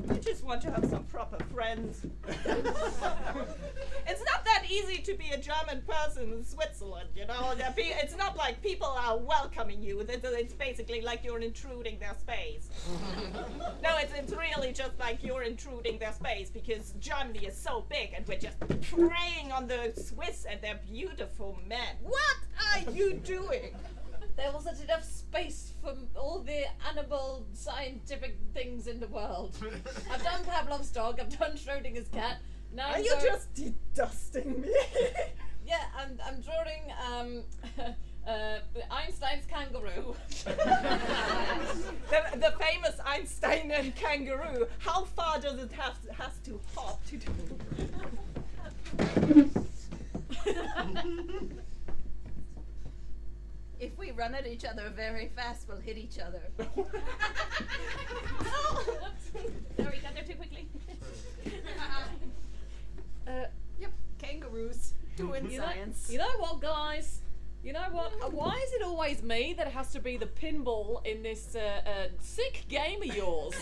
I just want to have some proper friends. It's not that easy to be a German person in Switzerland, you know? It's not like people are welcoming you. It's basically like you're intruding their space. No, it's really just like you're intruding their space because Germany is so big and we're just preying on the Swiss and their beautiful men. What are you doing? There wasn't enough space for all the animal scientific things in the world. I've done Pavlov's dog, I've done Schrodinger's cat. Now Are you just dusting me? Yeah, I'm drawing Einstein's kangaroo. the famous Einstein and kangaroo. How far does it has to hop to do? If we run at each other very fast, we'll hit each other. Sorry, got there too quickly. Yep, kangaroos doing science. You know what, guys? You know what? Why is it always me that has to be the pinball in this sick game of yours?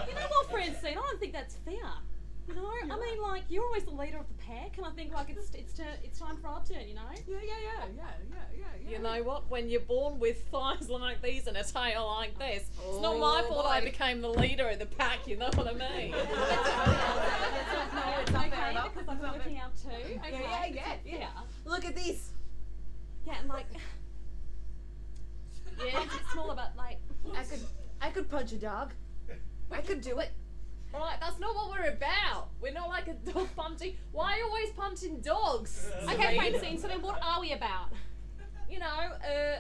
You know what, Francine? I don't think that's fair. You know, I mean, like, you're always the leader of the pack, and I think, like, it's time for our turn, you know? Yeah. You know what? When you're born with thighs like these and a tail like this, it's not my fault I became the leader of the pack, you know what I mean? No, it's not fair enough. Because I'm working out too. Okay. Yeah. Look at these. Yeah, and like, yeah, it's smaller, but like, I could punch a dog. I could do it. Right, that's not what we're about. We're not like a dog punching. Why are you always punching dogs? Okay, Francine, so then what are we about? You know,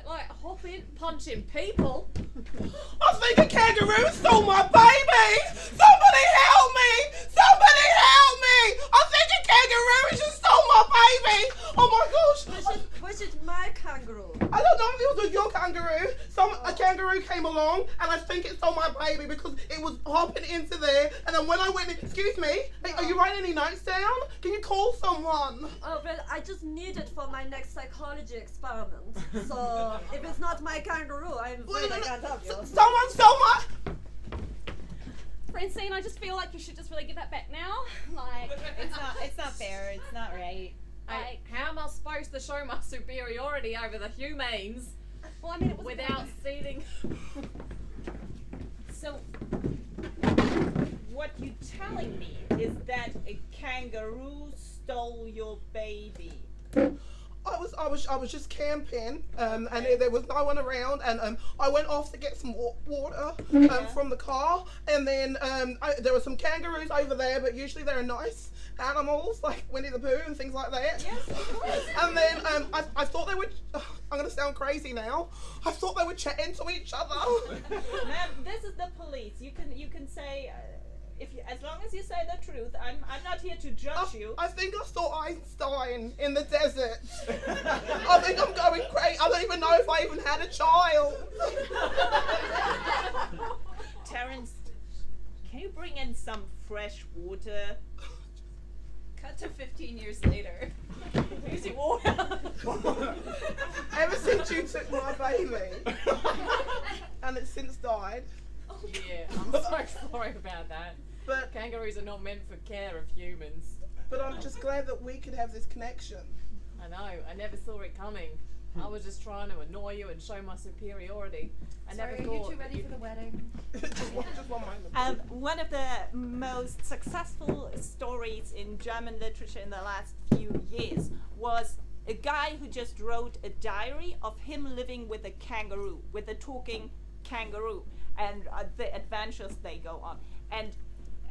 like hopping, punching people. I think a kangaroo stole my baby! Somebody help me! Somebody help me! I think a kangaroo just stole my baby! Oh my gosh! Was it my kangaroo? I don't know if it was your kangaroo. A kangaroo came along and I think it stole my baby because it was hopping into there and then when I went in, excuse me, are you writing any notes down? Can you call someone? Oh, well, I just need it for my next psychology experiment. So, if it's not my kangaroo, I'm afraid I can't help you. Someone stole my... Francine, I just feel like you should just really give that back now. Like, It's not fair. It's not right. Like, how am I supposed to show my superiority over the humans? Well, I mean, it was without stealing. So, what you're telling me is that a kangaroo stole your baby. I was just camping, and there was no one around, and I went off to get some water from the car, and then there were some kangaroos over there, but usually they're nice animals like Winnie the Pooh and things like that. Yes, of course. And then I thought they would. I'm gonna sound crazy now. I thought they would chat into each other. Ma'am, this is the police. You can say. as long as you say the truth, I'm not here to judge you. I think I saw Einstein in the desert. I think I'm going crazy. I don't even know if I even had a child. Terence, can you bring in some fresh water? Cut to 15 years later. Here's your water. Ever since you took my baby, and it's since died. Yeah, I'm so sorry about that. But kangaroos are not meant for care of humans. But I'm just glad that we could have this connection. I know, I never saw it coming. I was just trying to annoy you and show my superiority. I Sorry, never are thought you two ready for the wedding? Just one moment. One of the most successful stories in German literature in the last few years was a guy who just wrote a diary of him living with a kangaroo, with a talking kangaroo, and the adventures they go on. And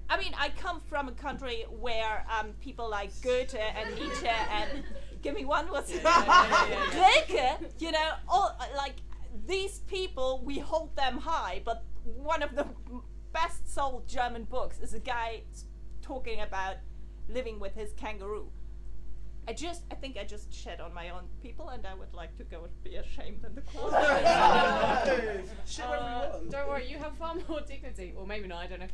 I mean, I come from a country where people like Goethe and Nietzsche and give me one was Rilke, you know, all like these people, we hold them high, but one of the best sold German books is a guy talking about living with his kangaroo. I think I just shed on my own people, and I would like to go and be ashamed in the corner. Don't worry, you have far more dignity, or maybe not, I don't know,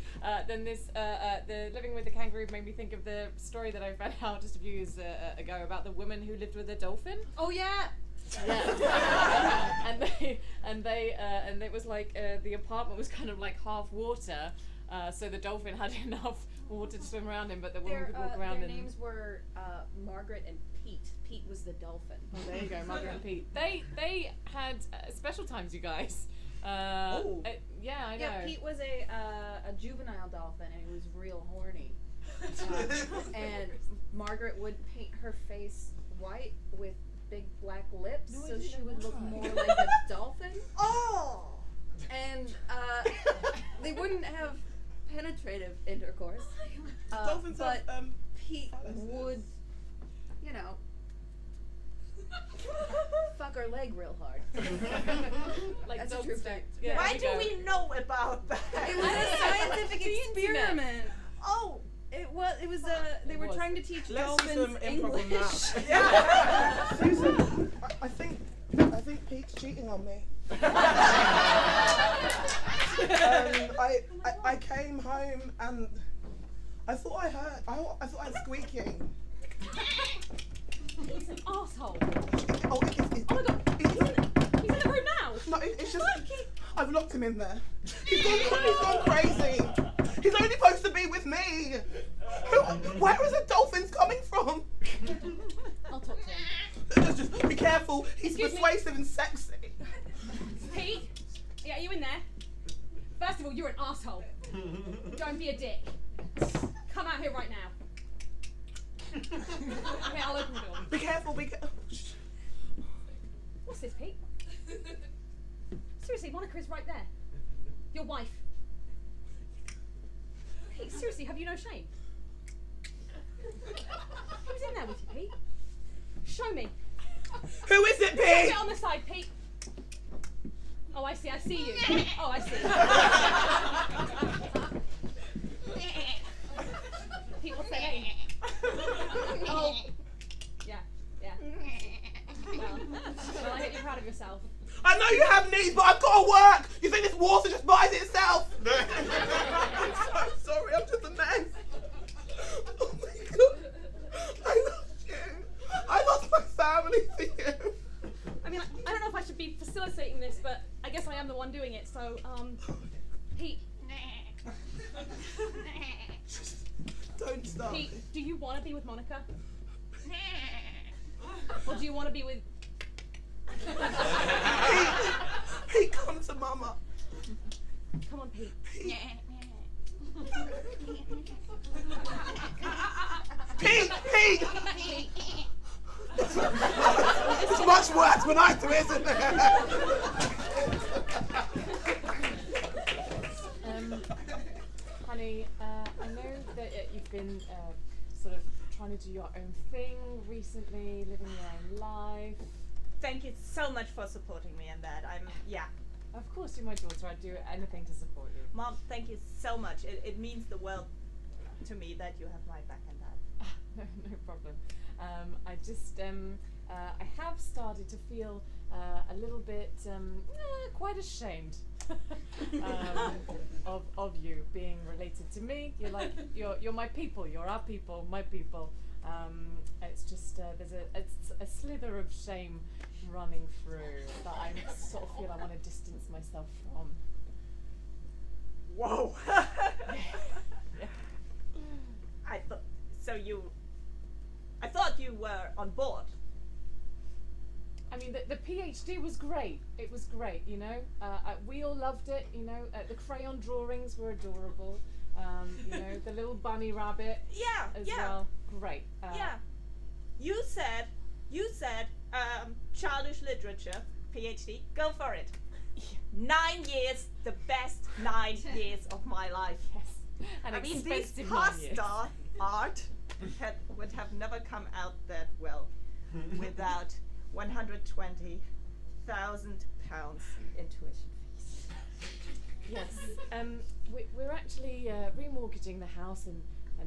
than this. The living with the kangaroo made me think of the story that I found out just a few years ago about the woman who lived with a dolphin. Oh yeah. Yeah. and it was like the apartment was kind of like half water, so the dolphin had enough water to swim around in, but the woman could walk around. Their names were Margaret and Pete. Pete was the dolphin. Oh, there you go, Margaret and Pete. They had special times, you guys. Yeah, I know. Yeah, Pete was a juvenile dolphin, and he was real horny. And Margaret would paint her face white with big black lips, so she would look more like a dolphin. Oh! And they wouldn't have penetrative intercourse. Dolphins but have, Pete would, you know, fuck her leg real hard. Like that's a dog true stick. fact. Yeah, Why do we know about that? It was a scientific experiment. Oh. It was they were trying to teach Let's do some dolphins improv on English. that. Yeah. Susan, I think Pete's cheating on me. I came home and I thought I heard squeaking. He's an arsehole. Oh my god. He's in the room now. No, it's just I've locked him in there. He's gone crazy. He's only supposed to be with me. Where is the dolphins coming from? I'll talk to him. Just be careful. He's persuasive and sexy. Pete, yeah, are you in there? First of all, you're an arsehole. Don't be a dick. Come out here right now. Okay, I'll open the door. Be careful. What's this, Pete? Seriously, Monica is right there. Your wife. Pete, seriously, have you no shame? Who's in there with you, Pete? Show me. Who is it, Pete? Get on the side, Pete. Oh, I see you. Oh, I see. Pete, what's their name? Oh. Yeah. Well, I hope you're proud of yourself. I know you have needs, but I've got to work. You think this water just buys itself? I'm so sorry. I'm just a mess. Oh my god. I lost you. I lost my family to you. I mean, I don't know if I should be facilitating this, but I guess I am the one doing it. So, Pete. Don't stop. Pete, do you want to be with Monica? Or do you want to be with... Pete, come to Mama. Come on, Pete. Pete! It's much worse when I do, isn't it? Honey, I know that you've been sort of trying to do your own thing recently, living your own life. Thank you so much for supporting me in that. Of course, you're my daughter. I'd do anything to support you. Mom, thank you so much. It means the world to me that you have my back and that. No problem. I just, I have started to feel a little bit, quite ashamed of you being related to me. You're like, you're my people. You're our people, my people. It's just there's a slither of shame running through that I sort of feel I want to distance myself from. Whoa! Yeah. I thought you were on board. I mean, the PhD was great. It was great, you know. We all loved it, you know. The crayon drawings were adorable. You know, the little bunny rabbit. Yeah, as yeah. well. Great. Yeah. You said, childish literature, PhD. Go for it. 9 years, the best 9 years of my life. Yes. And I mean, this expensive 9 years. pasta art would have never come out that well without £120,000 in tuition fees. Yes. We're actually remortgaging the house and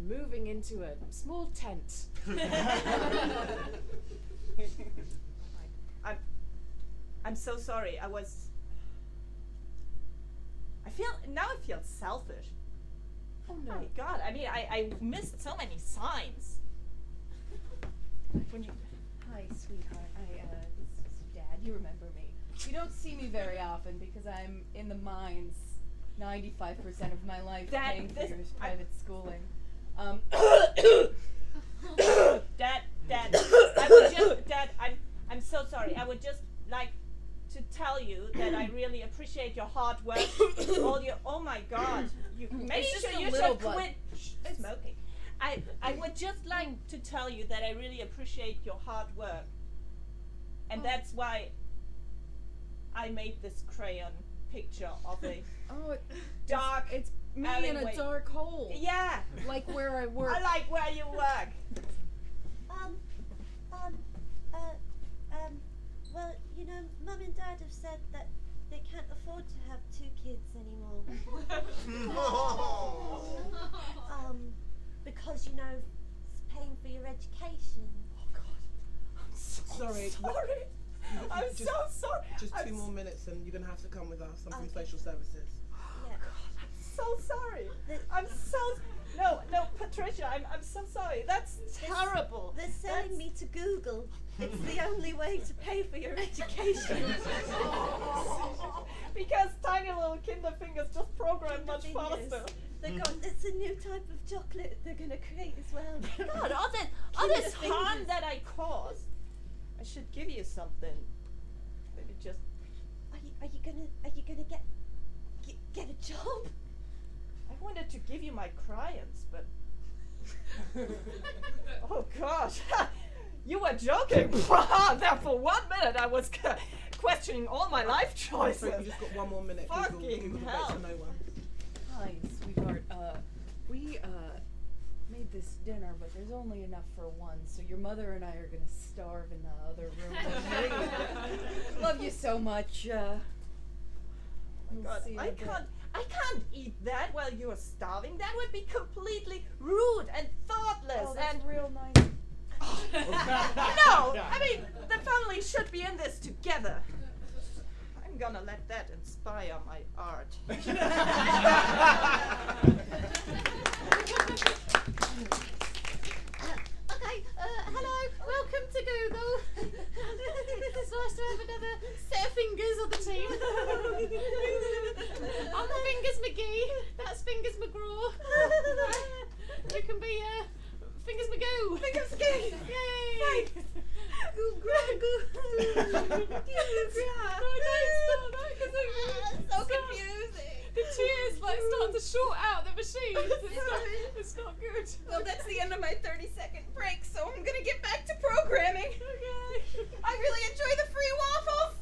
moving into a small tent. I'm so sorry. I feel selfish. Oh no. My God. I mean, I missed so many signs. When you, hi, sweetheart. This is Dad. You remember me. You don't see me very often because I'm in the mines 95% of my life paying for your private schooling. Dad, I'm so sorry. I would just like to tell you that I really appreciate your hard work. Oh my God. Maybe you should quit smoking. I would just like to tell you that I really appreciate your hard work. And that's why I made this crayon picture of a dark it's me alleyway. in a dark hole. Yeah. Like where I work. I like where you work. Well, you know, Mum and Dad have said that they can't afford to have 2 kids anymore. Because, you know, it's paying for your education. Oh God. I'm so sorry. I'm so sorry. Just 2 more minutes and you're going to have to come with us. I'm from social services. Yeah. I'm so sorry. No, Patricia, I'm so sorry. That's terrible. They're selling me to Google. It's the only way to pay for your education. Because tiny little kinder fingers just program much faster. It's a new type of chocolate they're going to create as well. God, all this harm that I caused. I should give you something. Maybe just. Are you gonna get a job? I wanted to give you my crayons, but. Oh gosh, you were joking. There for 1 minute I was questioning all my life choices. You just got 1 more minute. Fucking hell. To no one. Hi, sweetheart. We made this dinner, but there's only enough for one, so your mother and I are gonna starve in the other room. Love you so much. God, I can't eat that while you're starving. That would be completely rude and thoughtless. Oh, that's and real nice. No, I mean the family should be in this together. I'm gonna let that inspire my art. Hello, welcome to Google. It's nice to have another set of fingers on the team. I'm Fingers McGee, that's Fingers McGraw. You can be Fingers McGoo. Fingers McGee. Yay! So confusing. The tears start to short out the machine. It's not good. Well, that's the end of my 30-second break, so I'm gonna get back to programming. Okay. I really enjoy the free waffles.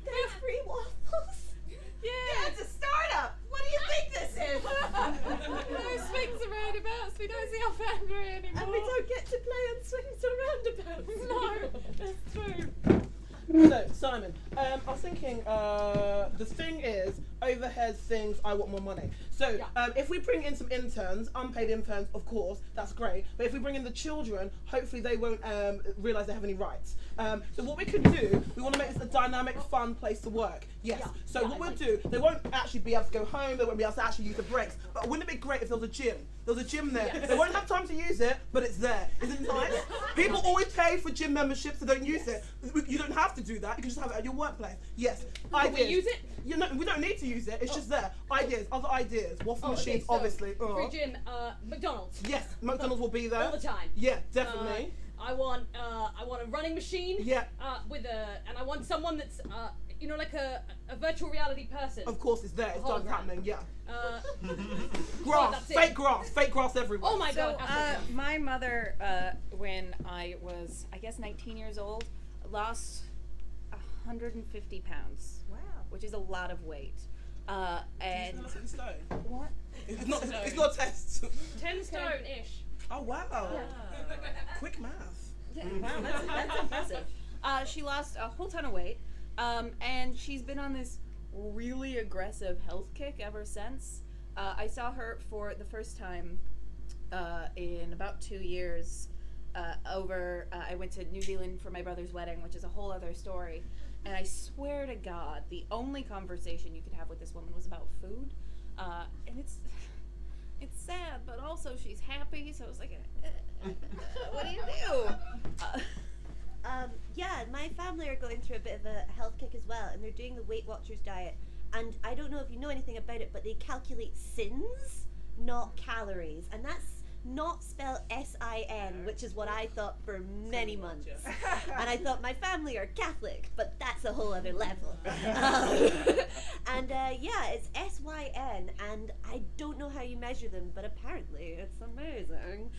There's free waffles. Yeah. It's a startup. What do you think this is? No swings and roundabouts. We don't see our family anymore. And we don't get to play on swings or roundabouts. No, that's true. So, Simon, I was thinking, the thing is, overhead things, I want more money. So, if we bring in some interns, unpaid interns, of course, that's great. But if we bring in the children, hopefully they won't realise they have any rights. So what we could do, we want to make this a dynamic, fun place to work. Yes. So what we'll do, they won't actually be able to go home, they won't be able to actually use the breaks. But wouldn't it be great if there was a gym? There was a gym there. Yes. They won't have time to use it, but it's there. Isn't it nice? People always pay for gym memberships and don't use it. You don't have to do that. You can just have it at your workplace. Yes. Can we use it? We don't need to use it. It's just there. Ideas, other ideas. Waffle machines, so obviously. Free gym, McDonald's. Yes, McDonald's will be there. All the time. Yeah, definitely. I want a running machine. Yeah. And I want someone that's like a virtual reality person. Of course, it's there. It's done happening. Yeah. Grass, fake grass everywhere. Oh my God. My mother, when I was, I guess, 19 years old, lost 150 pounds. Wow. Which is a lot of weight. And in stone. What? It's not a test. 10 stone-ish. Oh wow. Yeah. Quick math. Yeah, wow, that's impressive. She lost a whole ton of weight, and she's been on this really aggressive health kick ever since. I saw her for the first time in about 2 years. I went to New Zealand for my brother's wedding, which is a whole other story. And I swear to God, the only conversation you could have with this woman was about food. And it's sad, but also she's happy, so it's like, what do you do? Yeah, my family are going through a bit of a health kick as well, and they're doing the Weight Watchers diet. And I don't know if you know anything about it, but they calculate sins, not calories. And that's not spelled S-I-N, which is what I thought for many months. And I thought my family are Catholic, but that's a whole other level. And yeah, it's S-Y-N, and I don't know how you measure them, but apparently it's amazing.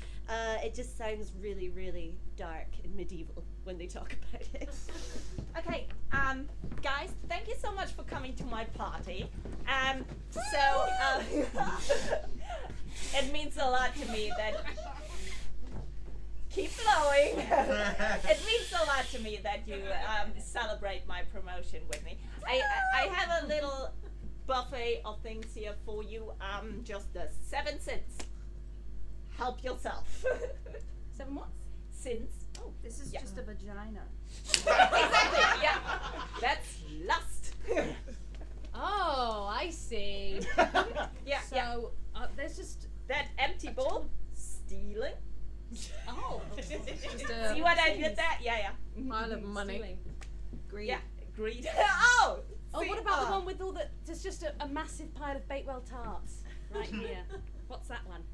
It just sounds really, really dark and medieval when they talk about it. Okay, guys, thank you so much for coming to my party. It means a lot to me that keep flowing. It means a lot to me that you celebrate my promotion with me. I have a little buffet of things here for you. Just the 7 cents. Help yourself. 7 what? Sins. Oh, this is just a vagina. Exactly. Yeah. That's lust. Oh, I see. Yeah. So there's just that empty bowl. Stealing. Oh. See what I did there? Yeah. Pile of money. Stealing. Greed. Yeah. Greed. Oh. Oh, see, what about the one with all the? There's just a massive pile of Bakewell tarts right here. What's that one?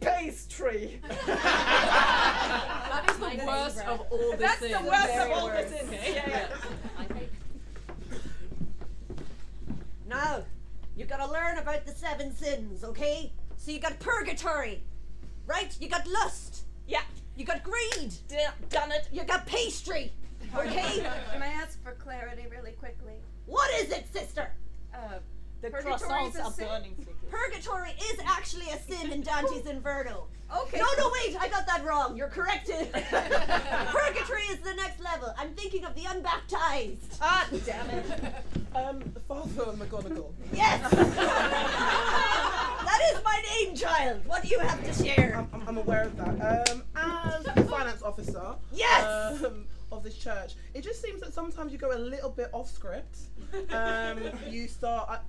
Pastry. That is the worst of all the That's sins. the worst of Very all worst. the sins. Okay. Yeah. I hate. Now, you gotta learn about the 7 sins, okay? So you got purgatory, right? You got lust. Yeah. You got greed. Done it. You got pastry, okay? Can I ask for clarity really quickly? What is it, sister? The Purgatory croissants is a are sin? burning secret. Purgatory is actually a sin in Dante's Inferno. Okay. No, wait, I got that wrong. You're corrected. Purgatory is the next level. I'm thinking of the unbaptized. Ah, damn it. Father McGonagall. Yes. That is my name, child. What do you have to share? I'm aware of that. As the finance officer, yes, of this church, it just seems that sometimes you go a little bit off script. You start.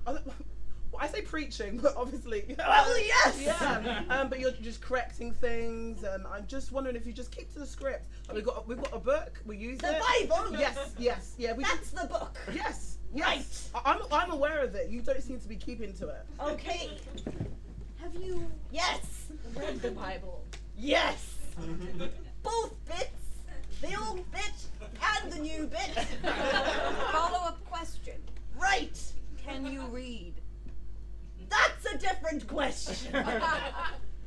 I say preaching, but obviously. Well, yes. Yeah. But you're just correcting things, and I'm just wondering if you just keep to the script. Like we've got a book. We use the it. Bible. Yes. Yeah. That's the book. Yes. Right. I'm aware of it. You don't seem to be keeping to it. Okay. Have you? Yes. Read the Bible. Yes. Both bits. The old bit and the new bit. Follow-up question. Right. Can you read? That's a different question.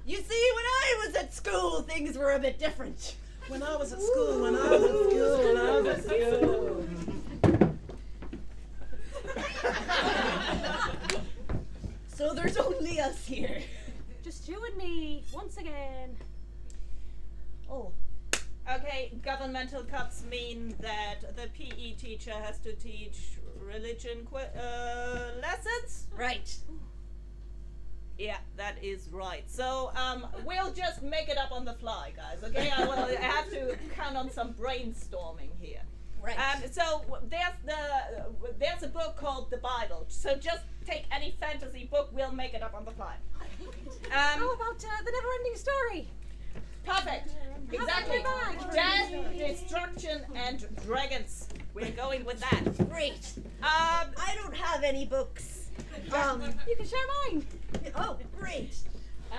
You see, when I was at school, things were a bit different. When I was at school. So there's only us here. Just you and me once again. Oh. Okay, government fundamental cuts mean that the PE teacher has to teach religion lessons? Right. Yeah, that is right. So we'll just make it up on the fly, guys. Okay, I have to count on some brainstorming here. Right. So there's a book called the Bible. So just take any fantasy book. We'll make it up on the fly. How about the never-ending story? Perfect. Exactly. Death, destruction, and dragons. We're going with that. Great. I don't have any books. You can share mine. Oh, great.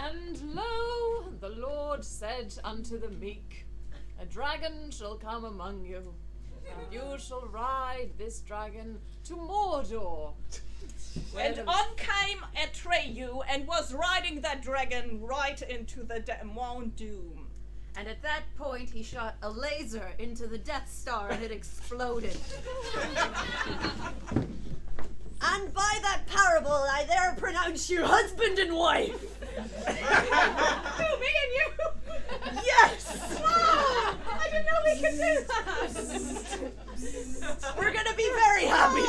And lo, the Lord said unto the meek, a dragon shall come among you, and you shall ride this dragon to Mordor. And on came Atreyu and was riding that dragon right into the Mount Doom. And at that point, he shot a laser into the Death Star and it exploded. And by that parable, I there pronounce you husband and wife. Who, me and you? Yes! Wow! I didn't know we could do that! We're gonna be very happy.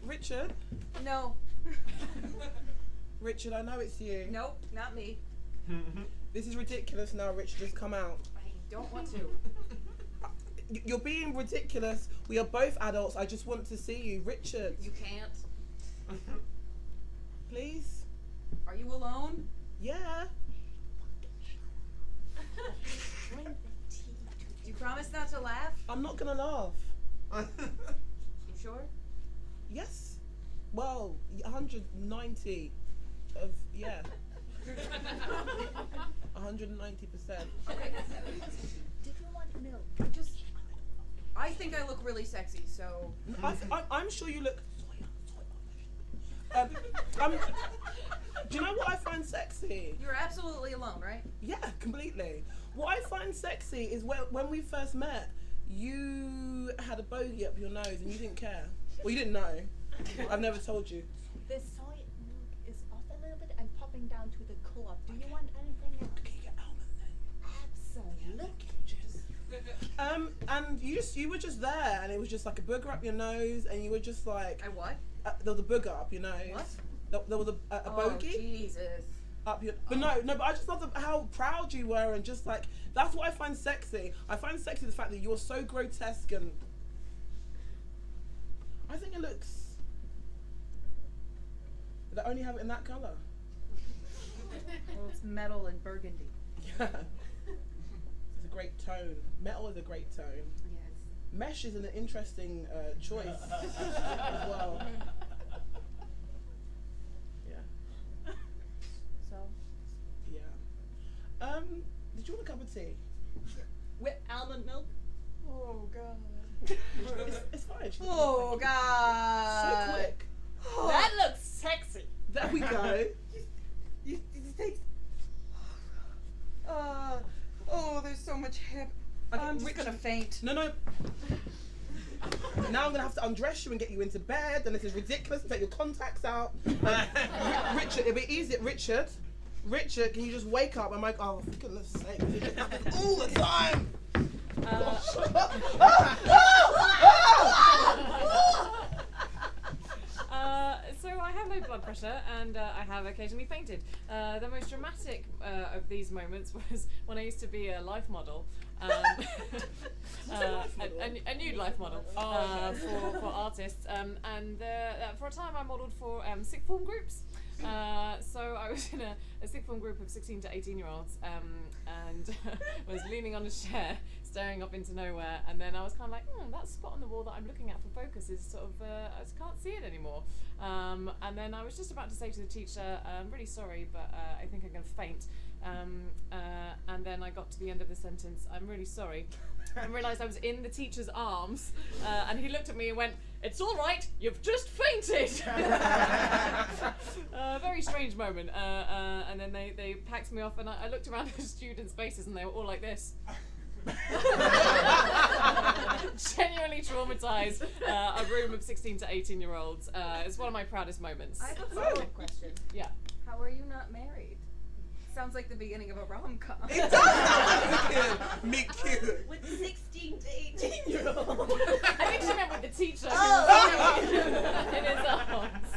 Richard? No. Richard, I know it's you. Nope, not me. This is ridiculous now, Richard. Just come out. I don't want to. You're being ridiculous. We are both adults. I just want to see you. Richard. You can't. Please? Are you alone? Yeah. You promise not to laugh? I'm not gonna laugh. You sure? Yes. Well, 190 of, yeah. 190%. Okay. Did you want milk? I think I look really sexy, so. I'm sure you look. Do you know what I find sexy? You're absolutely alone, right? Yeah, completely. What I find sexy is when we first met, you had a bogey up your nose and you didn't care. Well, you didn't know. I've never told you. The soy milk is off a little bit. I'm popping down to the co-op. Do you want anything else? Can you get almond then? Absolutely. And you were just there, and it was just like a booger up your nose, and you were just like. I what? There was a booger up your nose. What? There was a bogey. Oh, Jesus. Up your, but no, but I just love how proud you were, and just like that's what I find sexy. I find sexy the fact that you're so grotesque, and I think it looks. They only have it in that colour. Well, it's metal and burgundy. Yeah. It's a great tone. Metal is a great tone. Yes. Mesh is an interesting choice as well. Yeah. So? Yeah. Did you want a cup of tea? With almond milk? Oh, God. It's fine. Oh, God. So quick. Oh. That looks sexy. There we go. You think? Oh, there's so much hip. I'm just gonna faint. No. Now I'm gonna have to undress you and get you into bed, and this is ridiculous. Take your contacts out. Richard, it'll be easy. Richard, can you just wake up? I'm like, oh, for goodness sake, it happens all the time. So I have low blood pressure and I have occasionally fainted. The most dramatic of these moments was when I used to be a life model. A nude life model for artists. And for a time I modelled for sixth form groups. So I was in a sixth form group of 16 to 18 year olds and was leaning on a chair staring up into nowhere, and then I was kind of like, that spot on the wall that I'm looking at for focus is sort of, I just can't see it anymore. And then I was just about to say to the teacher, I'm really sorry, but I think I'm going to faint. And then I got to the end of the sentence, I'm really sorry, and realised I was in the teacher's arms, and he looked at me and went, it's all right, you've just fainted. Very strange moment. And then they packed me off, and I looked around at the students' faces, and they were all like this. Genuinely traumatized a room of 16 to 18 year olds. It's one of my proudest moments. I have a follow-up question. Yeah. How are you not married? Sounds like the beginning of a rom-com. It does. Meet cute. With 16 to 18-year-olds. I think she meant with the teacher. Oh. In his arms.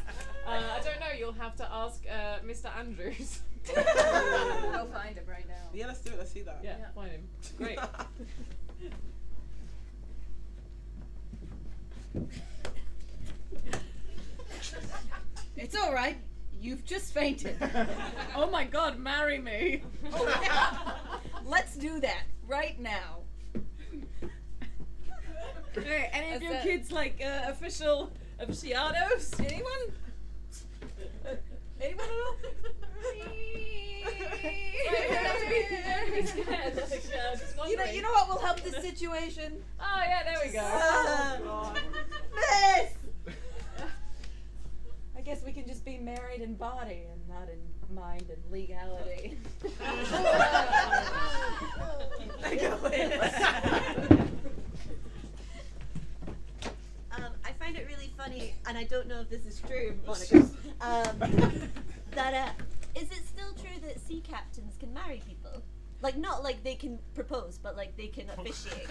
I don't know. You'll have to ask Mr. Andrews. We'll find him right now. Yeah, let's do it. Let's see that. Yeah, find him. Great. It's all right. You've just fainted. Oh my God, marry me. Let's do that right now. Okay, any of Is your that- kids like official aficionados? Anyone? Anyone at all? You know what will help this situation? Oh yeah, there we go. Miss! I guess we can just be married in body and not in mind and legality. I find it really funny, and I don't know if this is true, Monica, that is it still true that sea captains can marry people? Like, not like they can propose, but like they can officiate.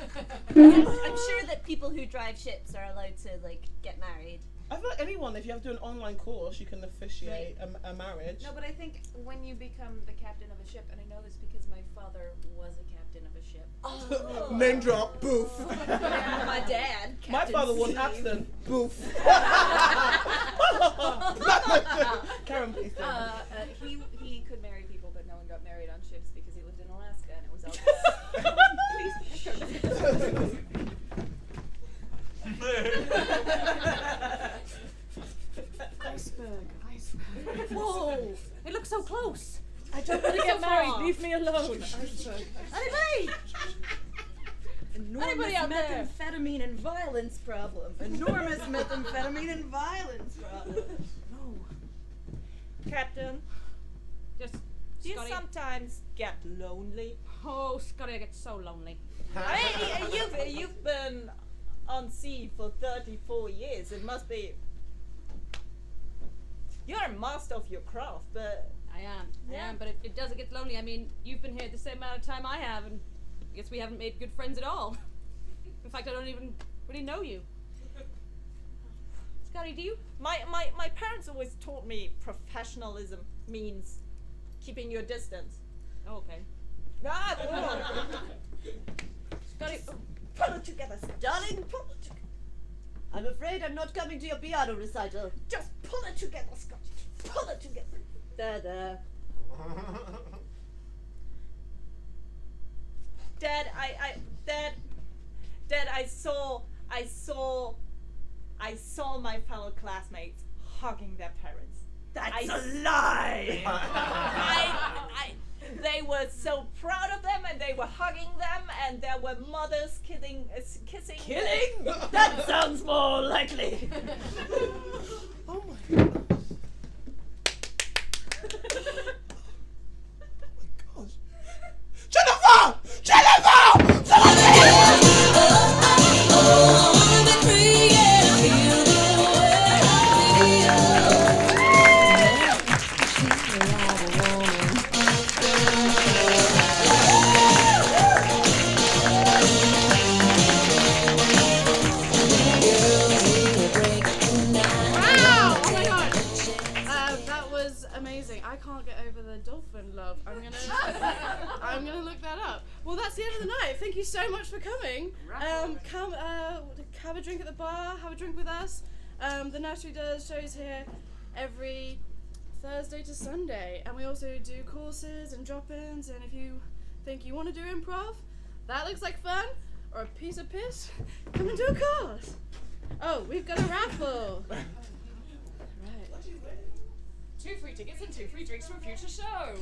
I'm sure that people who drive ships are allowed to like get married. I feel like anyone, if you have to do an online course, you can officiate a marriage. No, but I think when you become the captain of a ship, and I know this because my father was a captain of a ship. Oh. Name drop, boof. My dad. My Captain father was Steve. absent, boof. Karen, please. He could marry people, but no one got married on ships because he lived in Alaska and it was all Iceberg. Whoa! It looks so close. I don't want to get married. Leave me alone. Anybody? Enormous Anybody out there? methamphetamine and violence problem. Enormous methamphetamine and violence problem. No. Captain, Just. do you Scotty. sometimes get lonely? Oh, Scotty, I get so lonely. I mean, you've been on sea for 34 years. It must be. You're a master of your craft, but I am, but it does get lonely. I mean, you've been here the same amount of time I have, and I guess we haven't made good friends at all. In fact, I don't even really know you. Scotty, do you? my parents always taught me professionalism means keeping your distance. Oh, okay. Scotty, Pull it together, darling. Pull it together. I'm afraid I'm not coming to your piano recital. Just pull it together, Scotty. Pull it together. There. Dad, I saw my fellow classmates hugging their parents. That's a lie! They were so proud of them, and they were hugging them, and there were mothers kissing. Killing? That sounds more likely. Oh my god. Oh my gosh. Jennifer! I can't get over the dolphin love. I'm gonna look that up. Well, that's the end of the night. Thank you so much for coming. Come have a drink at the bar, have a drink with us. The nursery does shows here every Thursday to Sunday, and we also do courses and drop-ins. And if you think you want to do improv, that looks like fun, or a piece of piss, come and do a course. Oh, we've got a raffle. 2 free tickets and 2 free drinks for a future show.